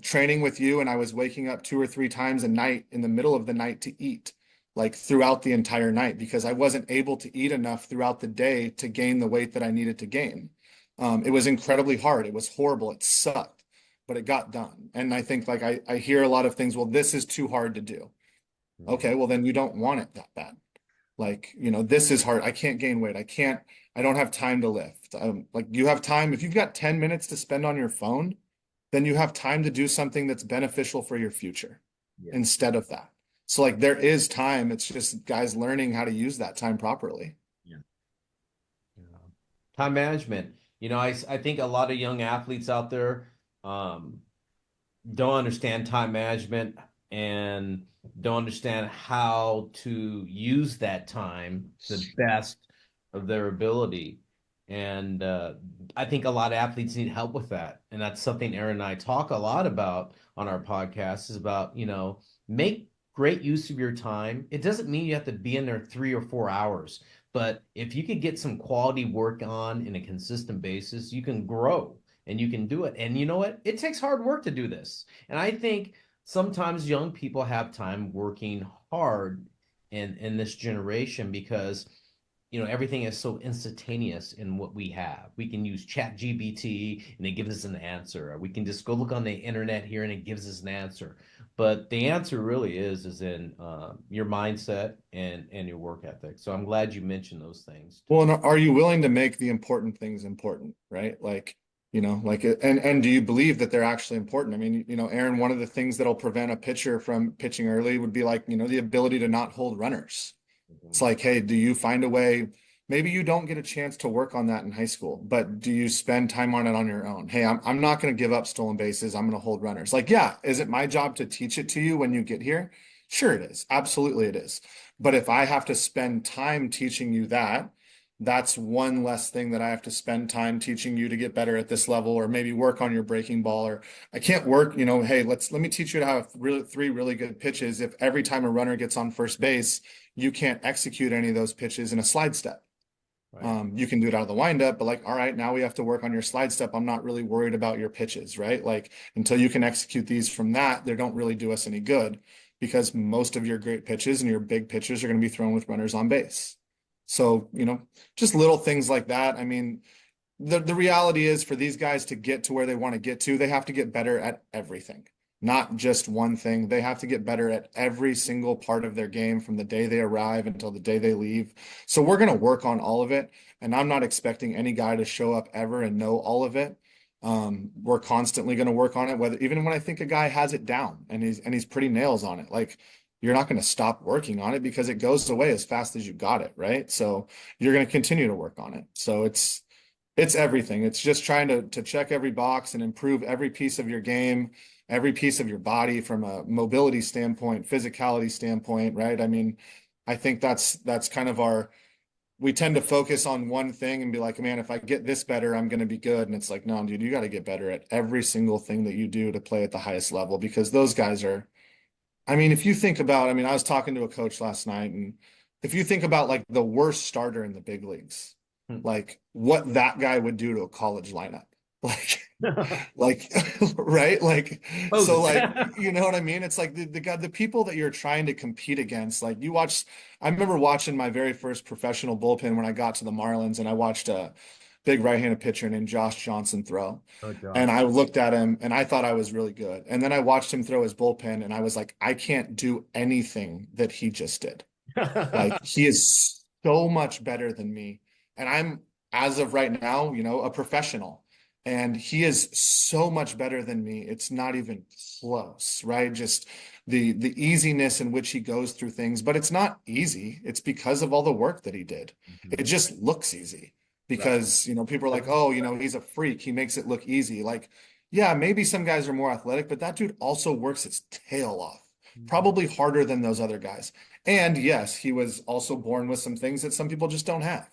training with you and I was waking up 2 or 3 times a night in the middle of the night to eat, like throughout the entire night because I wasn't able to eat enough throughout the day to gain the weight that I needed to gain. It was incredibly hard. It was horrible. It sucked, but it got done. And I think like I hear a lot of things, well, this is too hard to do. Okay, well then you don't want it that bad. Like, this is hard. I can't gain weight. I don't have time to lift. Like you have time. If you've got 10 minutes to spend on your phone, then you have time to do something that's beneficial for your future Yeah. instead of that. So like there is time. It's just guys learning how to use that time properly. Yeah. Yeah. Time management. I think a lot of young athletes out there don't understand time management and don't understand how to use that time to the best of their ability. And I think a lot of athletes need help with that. And that's something Aaron and I talk a lot about on our podcast is about, make great use of your time. It doesn't mean you have to be in there 3 or 4 hours, but if you could get some quality work on in a consistent basis, you can grow and you can do it. And you know what? It takes hard work to do this. And I think sometimes young people have time working hard in this generation because everything is so instantaneous in what we have. We can use Chat GPT and it gives us an answer. We can just go look on the internet here and it gives us an answer. But the answer really is in your mindset and your work ethic. So I'm glad you mentioned those things. Well, and are you willing to make the important things important, right? Like, and do you believe that they're actually important? I mean, Aaron, one of the things that'll prevent a pitcher from pitching early would be like, the ability to not hold runners. It's like, hey, do you find a way? Maybe you don't get a chance to work on that in high school, but do you spend time on it on your own? Hey, I'm not going to give up stolen bases. I'm going to hold runners. Like, yeah, is it my job to teach it to you when you get here? Sure, it is. Absolutely, it is. But if I have to spend time teaching you that, that's one less thing that I have to spend time teaching you to get better at this level, or maybe work on your breaking ball, or I can't work, hey, let me teach you to have three really good pitches. If every time a runner gets on first base, you can't execute any of those pitches in a slide step. Right. You can do it out of the windup, but like, all right, now we have to work on your slide step. I'm not really worried about your pitches, right? Like until you can execute these from that, they don't really do us any good because most of your great pitches and your big pitches are going to be thrown with runners on base. So, just little things like that. I mean, the reality is for these guys to get to where they want to get to, they have to get better at everything, not just one thing. They have to get better at every single part of their game from the day they arrive until the day they leave. So we're going to work on all of it. And I'm not expecting any guy to show up ever and know all of it. We're constantly going to work on it, whether even when I think a guy has it down and he's pretty nails on it. Like you're not going to stop working on it because it goes away as fast as you got it, right? So you're going to continue to work on it. So it's everything. It's just trying to check every box and improve every piece of your game, every piece of your body from a mobility standpoint, physicality standpoint, right? I mean, I think that's kind of we tend to focus on one thing and be like, man, if I get this better, I'm going to be good. And it's like, no, dude, you got to get better at every single thing that you do to play at the highest level because those guys are, I mean, if you think about, I mean, I was talking to a coach last night, and if you think about like the worst starter in the big leagues, like what that guy would do to a college lineup, like, right? Like, so like, you know what I mean? It's like the people that you're trying to compete against, like I remember watching my very first professional bullpen when I got to the Marlins and I watched a big right-handed pitcher named Josh Johnson throw. Oh, Josh. And I looked at him and I thought I was really good. And then I watched him throw his bullpen and I was like, I can't do anything that he just did. Like he is so much better than me. And I'm, as of right now, a professional. And he is so much better than me. It's not even close, right? Just the easiness in which he goes through things. But it's not easy. It's because of all the work that he did. It just looks easy. Because, people are like, oh, he's a freak. He makes it look easy. Like, yeah, maybe some guys are more athletic, but that dude also works his tail off, probably harder than those other guys. And yes, he was also born with some things that some people just don't have.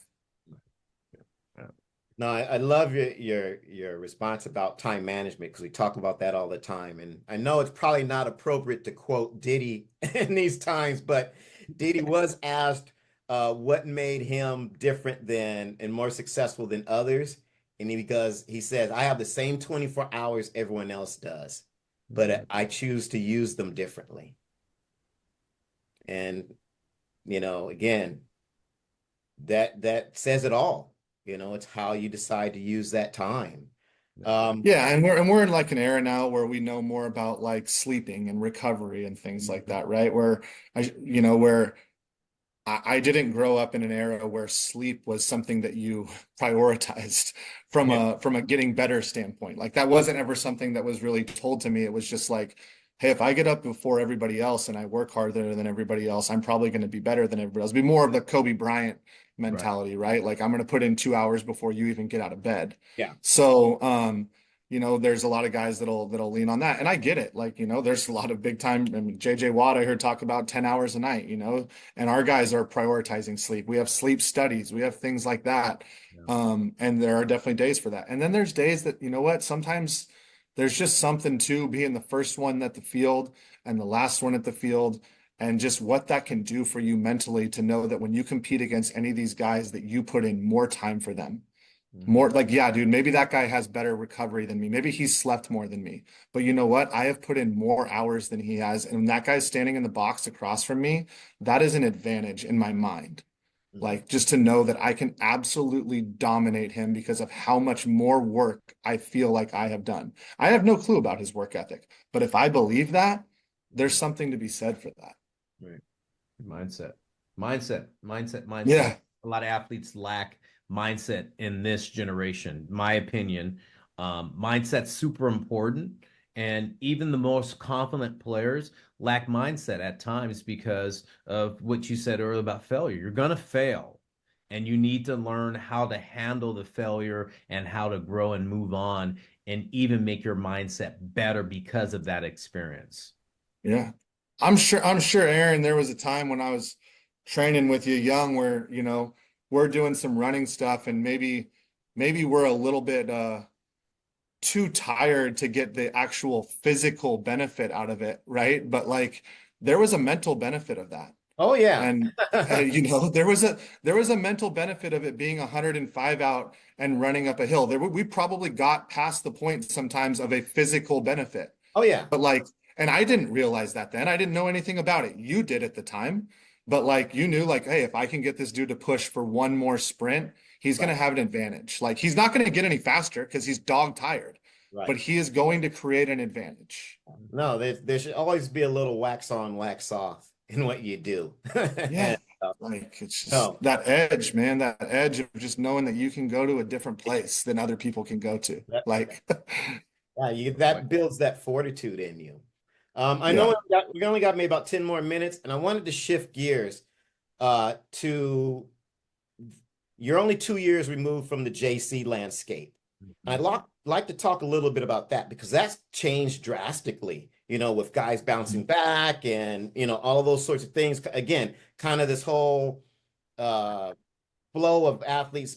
No, I love your response about time management because we talk about that all the time. And I know it's probably not appropriate to quote Diddy in these times, but Diddy was asked what made him different than and more successful than others. And because he says, I have the same 24 hours everyone else does, but I choose to use them differently. And, again, that says it all. It's how you decide to use that time. Yeah, and we're in like an era now where we know more about like sleeping and recovery and things like that, right? Where I didn't grow up in an era where sleep was something that you prioritized from Yeah. a getting better standpoint. Like that wasn't ever something that was really told to me. It was just like, hey, if I get up before everybody else and I work harder than everybody else, I'm probably going to be better than everybody else. Be more of the Kobe Bryant Right. mentality, right? Like I'm going to put in 2 hours before you even get out of bed. Yeah. So, there's a lot of guys that'll lean on that, and I get it. Like, there's a lot of big time. I mean, JJ Watt, I heard talk about 10 hours a night. And our guys are prioritizing sleep. We have sleep studies. We have things like that. Yeah. And there are definitely days for that. And then there's days that, sometimes there's just something to being the first one at the field and the last one at the field, and just what that can do for you mentally to know that when you compete against any of these guys that you put in more time for them. More like, yeah, dude, maybe that guy has better recovery than me. Maybe he's slept more than me. But you know what? I have put in more hours than he has. And when that guy's standing in the box across from me, that is an advantage in my mind. Mhm. Like just to know that I can absolutely dominate him because of how much more work I feel like I have done. I have no clue about his work ethic, but if I believe that, there's something to be said for that. Right. Mindset. Yeah. A lot of athletes lack mindset in this generation, my opinion. Mindset's super important. And even the most confident players lack mindset at times because of what you said earlier about failure. You're going to fail, and you need to learn how to handle the failure and how to grow and move on and even make your mindset better because of that experience. Yeah. I'm sure, Aaron, there was a time when I was training with you young where, we're doing some running stuff and maybe we're a little bit too tired to get the actual physical benefit out of it, right? But like there was a mental benefit of that. Oh yeah. And there was a mental benefit of it being 105 out and running up a hill. We probably got past the point sometimes of a physical benefit. Oh yeah. But like, and I didn't realize that then. I didn't know anything about it. You did at the time. But like you knew like, hey, if I can get this dude to push for one more sprint, he's Right. gonna have an advantage. Like he's not gonna get any faster because he's dog tired, but Right. he is going to create an advantage. No, there should always be a little wax on, wax off in what you do. Yeah. And, Like it's just no, that edge, man, that edge of just knowing that you can go to a different place than other people can go to. that, Like, yeah, that builds that fortitude in you. I know yeah. we only got maybe about 10 more minutes, and I wanted to shift gears to you're only 2 years removed from the JC landscape. I'd like to talk a little bit about that because that's changed drastically, with guys bouncing back and, all of those sorts of things. Again, kind of this whole uh, flow of athletes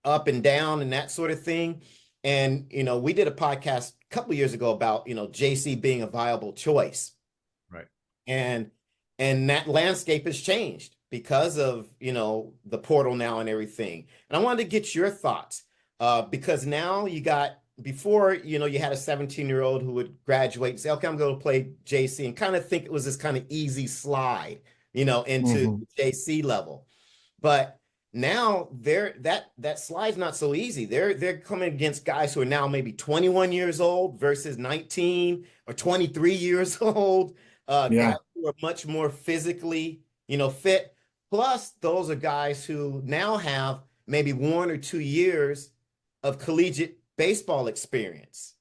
up and down and that sort of thing. And, we did a podcast a couple of years ago about, JC being a viable choice. Right. And that landscape has changed because of, the portal now and everything. And I wanted to get your thoughts because now you got before, you had a 17-year-old who would graduate and say, okay, I'm going to play JC and kind of think it was this kind of easy slide, into Mhm. JC level. But now that slide's not so easy. They're coming against guys who are now maybe 21 years old versus 19 or 23 years old. Guys Yeah. who are much more physically, fit. Plus, those are guys who now have maybe 1 or 2 years of collegiate baseball experience.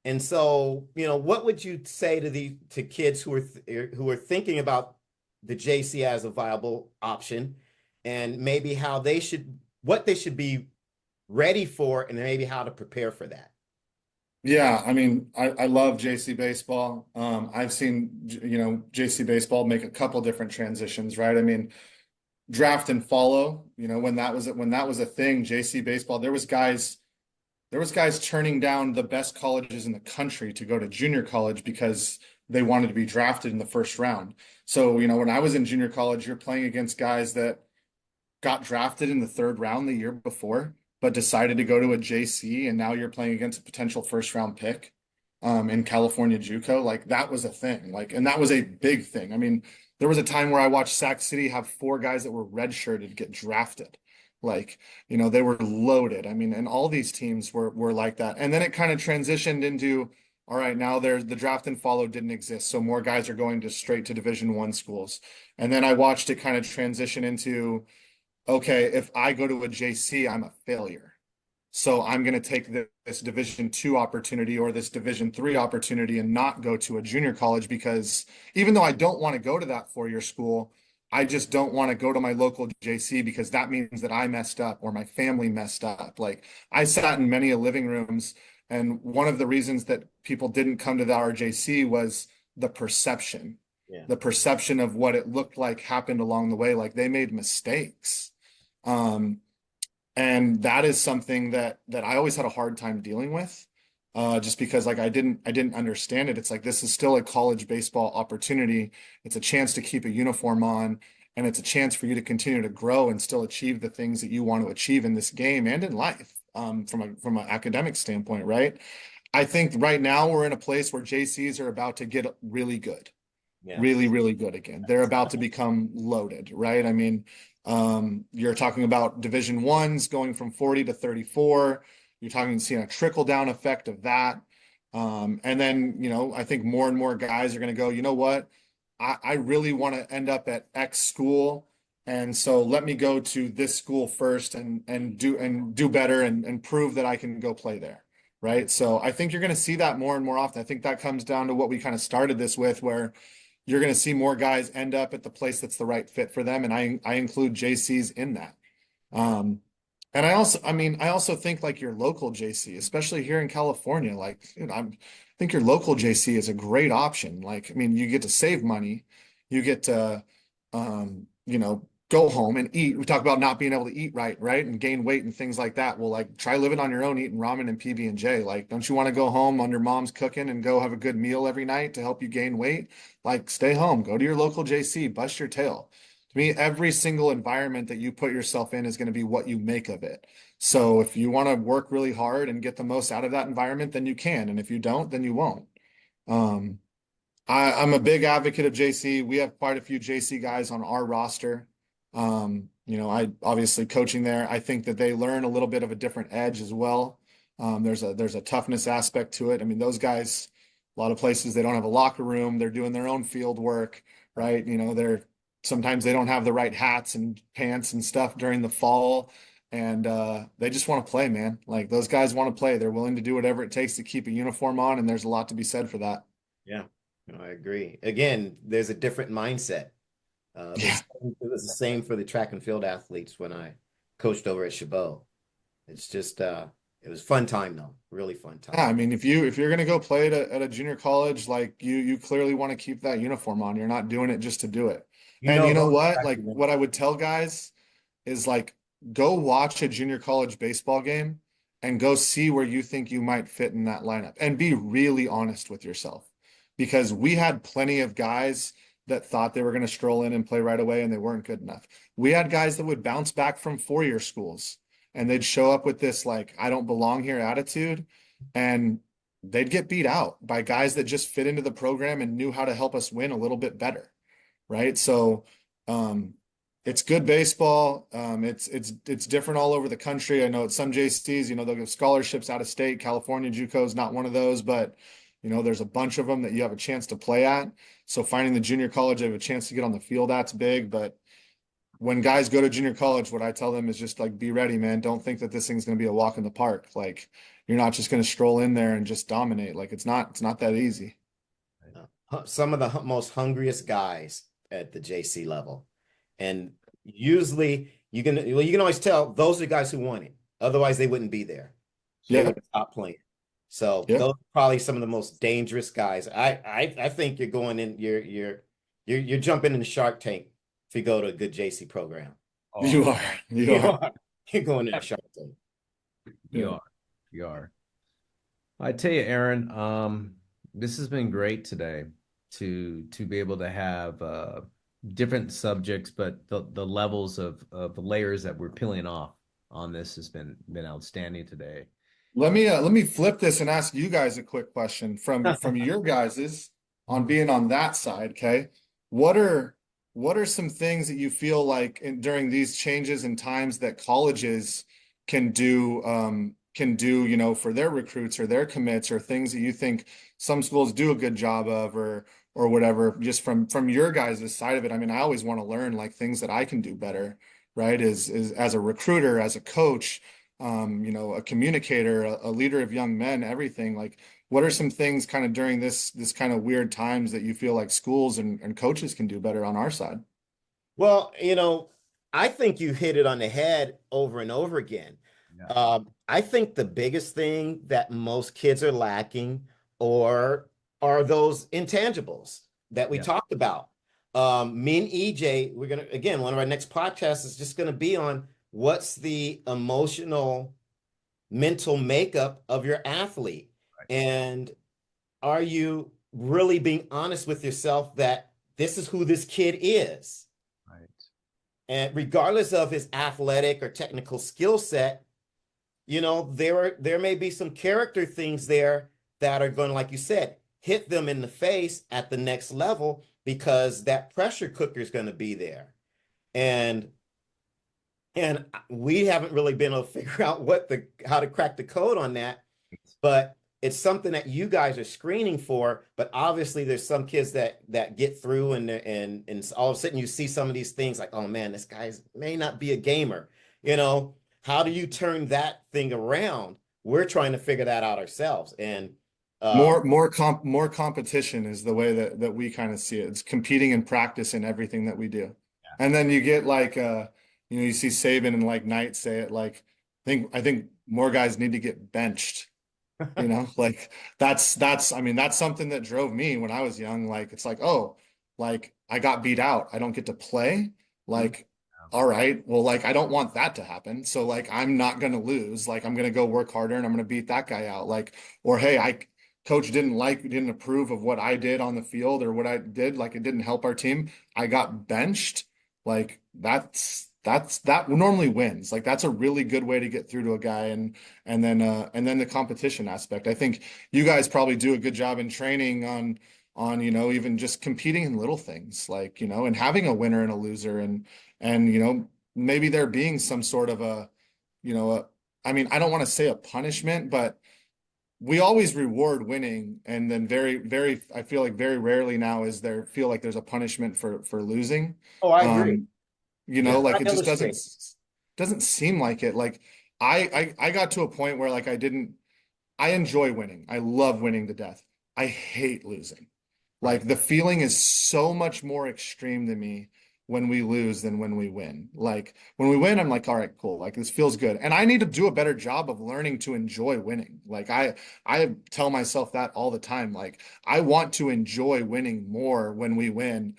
And so, what would you say to kids who are thinking about the JC as a viable option, and maybe what they should be ready for, and maybe how to prepare for that? Yeah, I mean, I love JC baseball. I've seen, JC baseball make a couple different transitions, right? I mean, draft and follow, when that was a thing, JC baseball, there was guys turning down the best colleges in the country to go to junior college because they wanted to be drafted in the first round. So, when I was in junior college, you're playing against guys that got drafted in the third round the year before, but decided to go to a JC, and now you're playing against a potential first round pick in California JUCO. Like, that was a thing. Like, and that was a big thing. I mean, there was a time where I watched Sac City have 4 guys that were redshirted get drafted. Like, they were loaded. I mean, and all these teams were like that. And then it kind of transitioned into, all right, now there's the draft and follow didn't exist. So more guys are going to straight to Division I schools. And then I watched it kind of transition into, okay, if I go to a JC, I'm a failure. So I'm going to take this Division II opportunity or this Division III opportunity and not go to a junior college, because even though I don't want to go to that 4-year school, I just don't want to go to my local JC because that means that I messed up or my family messed up. Like, I sat in many living rooms, and one of the reasons that people didn't come to our JC was the perception. Yeah. The perception of what it looked like happened along the way. Like, they made mistakes. And that is something that I always had a hard time dealing with, just because, like, I didn't understand it. It's like, this is still a college baseball opportunity. It's a chance to keep a uniform on, and it's a chance for you to continue to grow and still achieve the things that you want to achieve in this game and in life, from an academic standpoint, right? I think right now we're in a place where JCs are about to get really good. Yeah. Really, really good again. They're about to become loaded, right? I mean, you're talking about Division I's going from 40 to 34. You're seeing a trickle down effect of that. And then, I think more and more guys are going to go, you know what? I really want to end up at X school. And so let me go to this school first and do better and prove that I can go play there. Right. So I think you're going to see that more and more often. I think that comes down to what we kind of started this with, where you're going to see more guys end up at the place that's the right fit for them. And I include JCs in that. And I also think, like, your local JC, especially here in California, like, I think your local JC is a great option. Like, I mean, you get to save money, you get to, go home and eat. We talk about not being able to eat right, and gain weight and things like that. Well, like, try living on your own, eating ramen and PB&J. Like, don't you want to go home on your mom's cooking and go have a good meal every night to help you gain weight? Like, stay home, go to your local JC, bust your tail. To me, every single environment that you put yourself in is going to be what you make of it. So if you want to work really hard and get the most out of that environment, then you can. And if you don't, then you won't. I'm a big advocate of JC. We have quite a few JC guys on our roster. I obviously coaching there. I think that they learn a little bit of a different edge as well. There's a toughness aspect to it. I mean, those guys, a lot of places, they don't have a locker room. They're doing their own field work, right? Sometimes they don't have the right hats and pants and stuff during the fall. And they just want to play, man. Like, those guys want to play. They're willing to do whatever it takes to keep a uniform on. And there's a lot to be said for that. Yeah, I agree. Again, there's a different mindset. It was the same for the track and field athletes when I coached over at Chabot. It's just, it was fun time though. Really fun time. Yeah, I mean, if you're going to go play at a junior college, like, you clearly want to keep that uniform on. You're not doing it just to do it. And you know what? Like, what I would tell guys is, like, go watch a junior college baseball game and go see where you think you might fit in that lineup, and be really honest with yourself, because we had plenty of guys that thought they were going to stroll in and play right away, and they weren't good enough. We had guys that would bounce back from 4-year schools, and they'd show up with this, like, I don't belong here attitude, and they'd get beat out by guys that just fit into the program and knew how to help us win a little bit better. Right. So, it's good baseball. It's different all over the country. I know at some JCs, they'll give scholarships out of state. California JUCO is not one of those, but there's a bunch of them that you have a chance to play at. So finding the junior college I have a chance to get on the field, that's big. But when guys go to junior college, what I tell them is just, like, be ready, man. Don't think that this thing's going to be a walk in the park. Like, you're not just going to stroll in there and just dominate. Like, it's not that easy. Some of the most hungriest guys at the JC level, and usually you can always tell those are the guys who want it. Otherwise, they wouldn't be there. They would stop playing. So those are probably some of the most dangerous guys. I think you're going in. You're jumping in the Shark Tank if you go to a good JC program. You Oh, are. You You are. are. You're going to the Shark Tank. you Yeah. are. You are. I tell you, Aaron, this has been great today to be able to have different subjects, but the levels of the layers that we're peeling off on this has been outstanding today. Let me flip this and ask you guys a quick question from your guys's on being on that side, okay? What are what are some things that you feel like during these changes in times that colleges can do, you know, for their recruits or their commits or things that you think some schools do a good job of or whatever, just from your guys' side of it. I mean, I always want to learn like things that I can do better, right? Is as a recruiter, as a coach, you know, a communicator, a leader of young men, everything. Like, what are some things kind of during this kind of weird times that you feel like schools and coaches can do better on our side? Well, I think you hit it on the head over and over again. Yeah. I think the biggest thing that most kids are lacking or are those intangibles that we Yeah. talked about. Me and EJ, we're gonna again, one of our next podcasts is just gonna be on what's the emotional, mental makeup of your athlete. Right. And are you really being honest with yourself that this is who this kid is? Right. And regardless of his athletic or technical skill set, there may be some character things there that are going to, like you said, hit them in the face at the next level because that pressure cooker is going to be there. And we haven't really been able to figure out how to crack the code on that, but it's something that you guys are screening for. But obviously there's some kids that get through and all of a sudden you see some of these things like, oh man, this guy may not be a gamer. How do you turn that thing around? We're trying to figure that out ourselves. And More competition is the way that we kind of see it. It's competing in practice in everything that we do. And then you get like you know, you see Saban and like Knight say it like I think more guys need to get benched. You know, like that's I mean, that's something that drove me when I was young. Like it's like, oh, like I got beat out. I don't get to play. Like, all right, well, like I don't want that to happen. So like I'm not gonna lose. Like I'm gonna go work harder and I'm gonna beat that guy out. Like, or hey, coach didn't approve of what I did on the field or what I did, like it didn't help our team. I got benched. Like that normally wins. Like that's a really good way to get through to a guy and then the competition aspect. I think you guys probably do a good job in training on you know, even just competing in little things like, you know, and having a winner and a loser and you know, maybe there being some sort of a, you know, I mean, I don't want to say a punishment, but we always reward winning, and then I feel like very rarely now feel like there's a punishment for losing. oh, I agree. Um, you know, Yeah, like I it just illustrate. doesn't seem like it. Like I got to a point where like I enjoy winning. I love winning to death. I hate losing. Right. Like the feeling is so much more extreme to me when we lose than when we win. Like when we win, I'm like, all right, cool. Like this feels good. And I need to do a better job of learning to enjoy winning. Like I tell myself that all the time. Like I want to enjoy winning more when we win.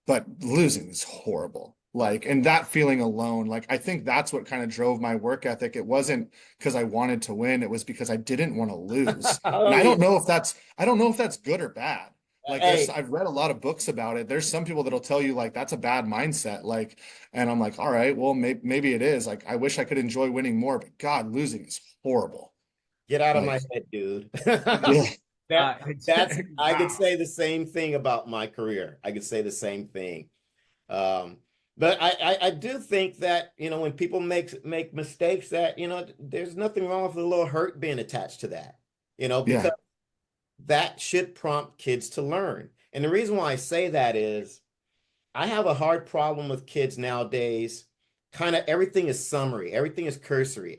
But losing is horrible. Like, and that feeling alone, like I think that's what kind of drove my work ethic. It wasn't because I wanted to win, it was because I didn't want to lose. And Oh, yeah. I don't know if that's good or bad. Like Hey, I've read a lot of books about it. There's some people that'll tell you like that's a bad mindset. Like, and I'm like, all right, well, maybe it is. Like, I wish I could enjoy winning more, but God, losing is horrible. get out of my Like, head, dude. yeah, That's I could Wow. say the same thing about my career. I could say the same thing. Um, but I do think that, when people make mistakes that, there's nothing wrong with a little hurt being attached to that, yeah, because that should prompt kids to learn. And the reason why I say that is I have a hard problem with kids nowadays. Kind of everything is summary, everything is cursory.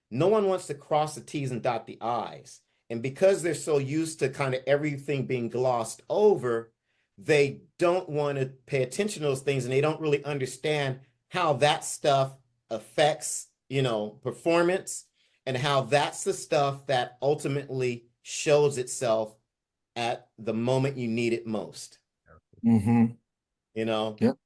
No one wants to cross the T's and dot the I's. And because they're so used to kind of everything being glossed over, they don't want to pay attention to those things and they don't really understand how that stuff affects, performance and how that's the stuff that ultimately shows itself at the moment you need it most, mm-hmm. you know? Yep.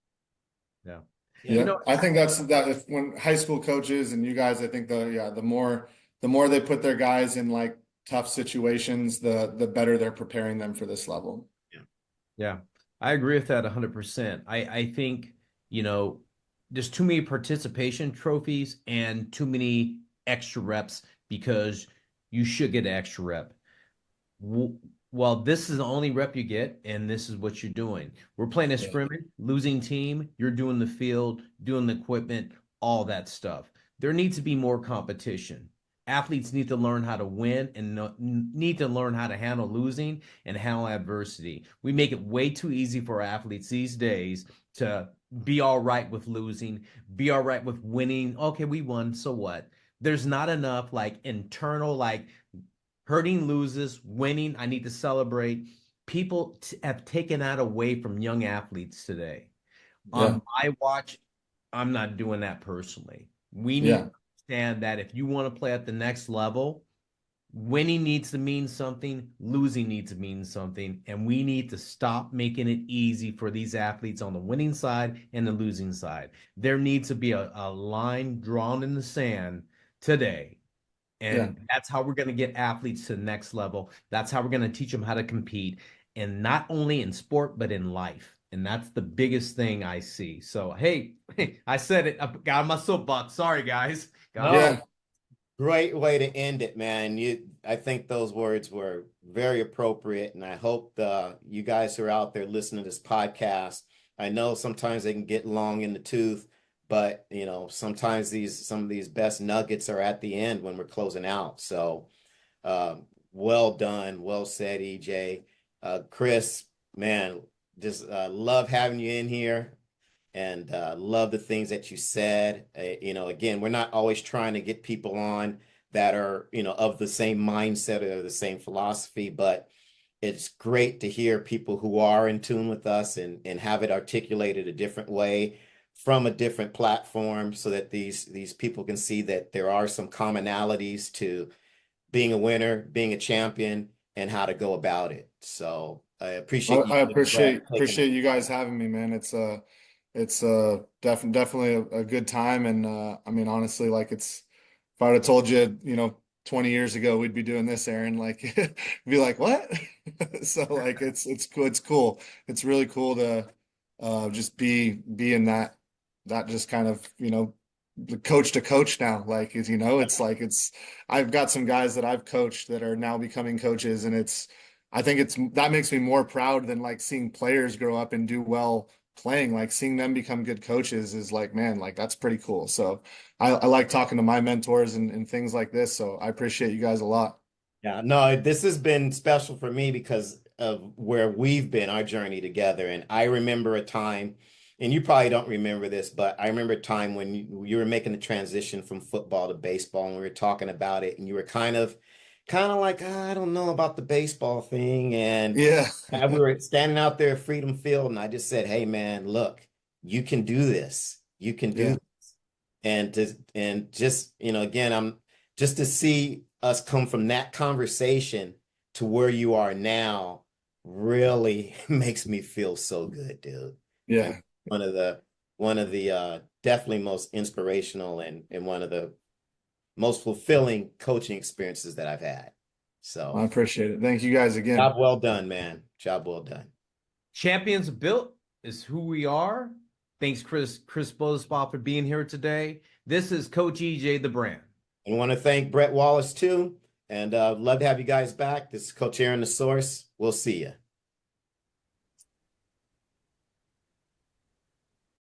Yeah. You Yeah, know, I think that's that if when high school coaches and you guys, I think the more they put their guys in like tough situations, the better they're preparing them for this level. yeah, I agree with that 100%. I think, you know, there's too many participation trophies and too many extra reps because you should get an extra rep. Well, this is the only rep you get, and this is what you're doing. We're playing a Yeah, scrimmage, losing team. You're doing the field, doing the equipment, all that stuff. There needs to be more competition. Athletes need to learn how to win and need to learn how to handle losing and handle adversity. We make it way too easy for athletes these days to be all right with losing, be all right with winning. Okay, we won, so what? There's not enough like internal like hurting loses, winning, I need to celebrate. People have taken that away from young athletes today. yeah, On my watch, I'm not doing that personally. We need yeah, to understand that if you want to play at the next level, winning needs to mean something, losing needs to mean something, and we need to stop making it easy for these athletes on the winning side and the losing side. There needs to be a line drawn in the sand today, yeah. and that's how we're going to get athletes to the next level. That's how we're going to teach them how to compete, and not only in sport, but in life. And that's the biggest thing I see. So, hey, I said it. I got on my soapbox. Sorry, guys. Got on my No, Yeah, great way to end it, man. I think those words were very appropriate, and I hope you guys who are out there listening to this podcast. I know sometimes they can get long in the tooth, but sometimes some of these best nuggets are at the end when we're closing out. So, well done, well said, EJ. Chris, man, just love having you in here and love the things that you said. Again, we're not always trying to get people on that are, of the same mindset or the same philosophy, but it's great to hear people who are in tune with us and have it articulated a different way from a different platform so that these people can see that there are some commonalities to being a winner, being a champion, and how to go about it. So I appreciate you, I Brett, taking. appreciate you guys having me, man. It's definitely a good time, and I mean, honestly, like if I would have told you, 20 years ago we'd be doing this, Aaron, like be like, what? So like it's cool. It's cool. It's really cool to just be in that just kind of, the coach to coach now. Like is it's like I've got some guys that I've coached that are now becoming coaches, and I think that makes me more proud than like seeing players grow up and do well playing. Like seeing them become good coaches is like, man, like that's pretty cool. So I like talking to my mentors and things like this. So I appreciate you guys a lot. Yeah, no, this has been special for me because of where we've been, our journey together. And I remember a time, and you probably don't remember this, but I remember a time when you were making the transition from football to baseball, and we were talking about it, and you were kind of like, "Ah, I don't know about the baseball thing." And Yeah. we were standing out there at Freedom Field, and I just said, "Hey, man, look, you can do this. You can do Yeah. this." And just again, I'm just to see us come from that conversation to where you are now really makes me feel so good, dude. I Yeah. one of the definitely most inspirational and one of the most fulfilling coaching experiences that I've had. I So appreciate it. Thank you guys again. job well done, man. Job well done. champions built is who we are. Thanks, Chris Bodislaw, for being here today. This is Coach EJ, the brand. And want to thank Brett Wallace too. And love to have you guys back. This is Coach Aaron, the Source. We'll see you.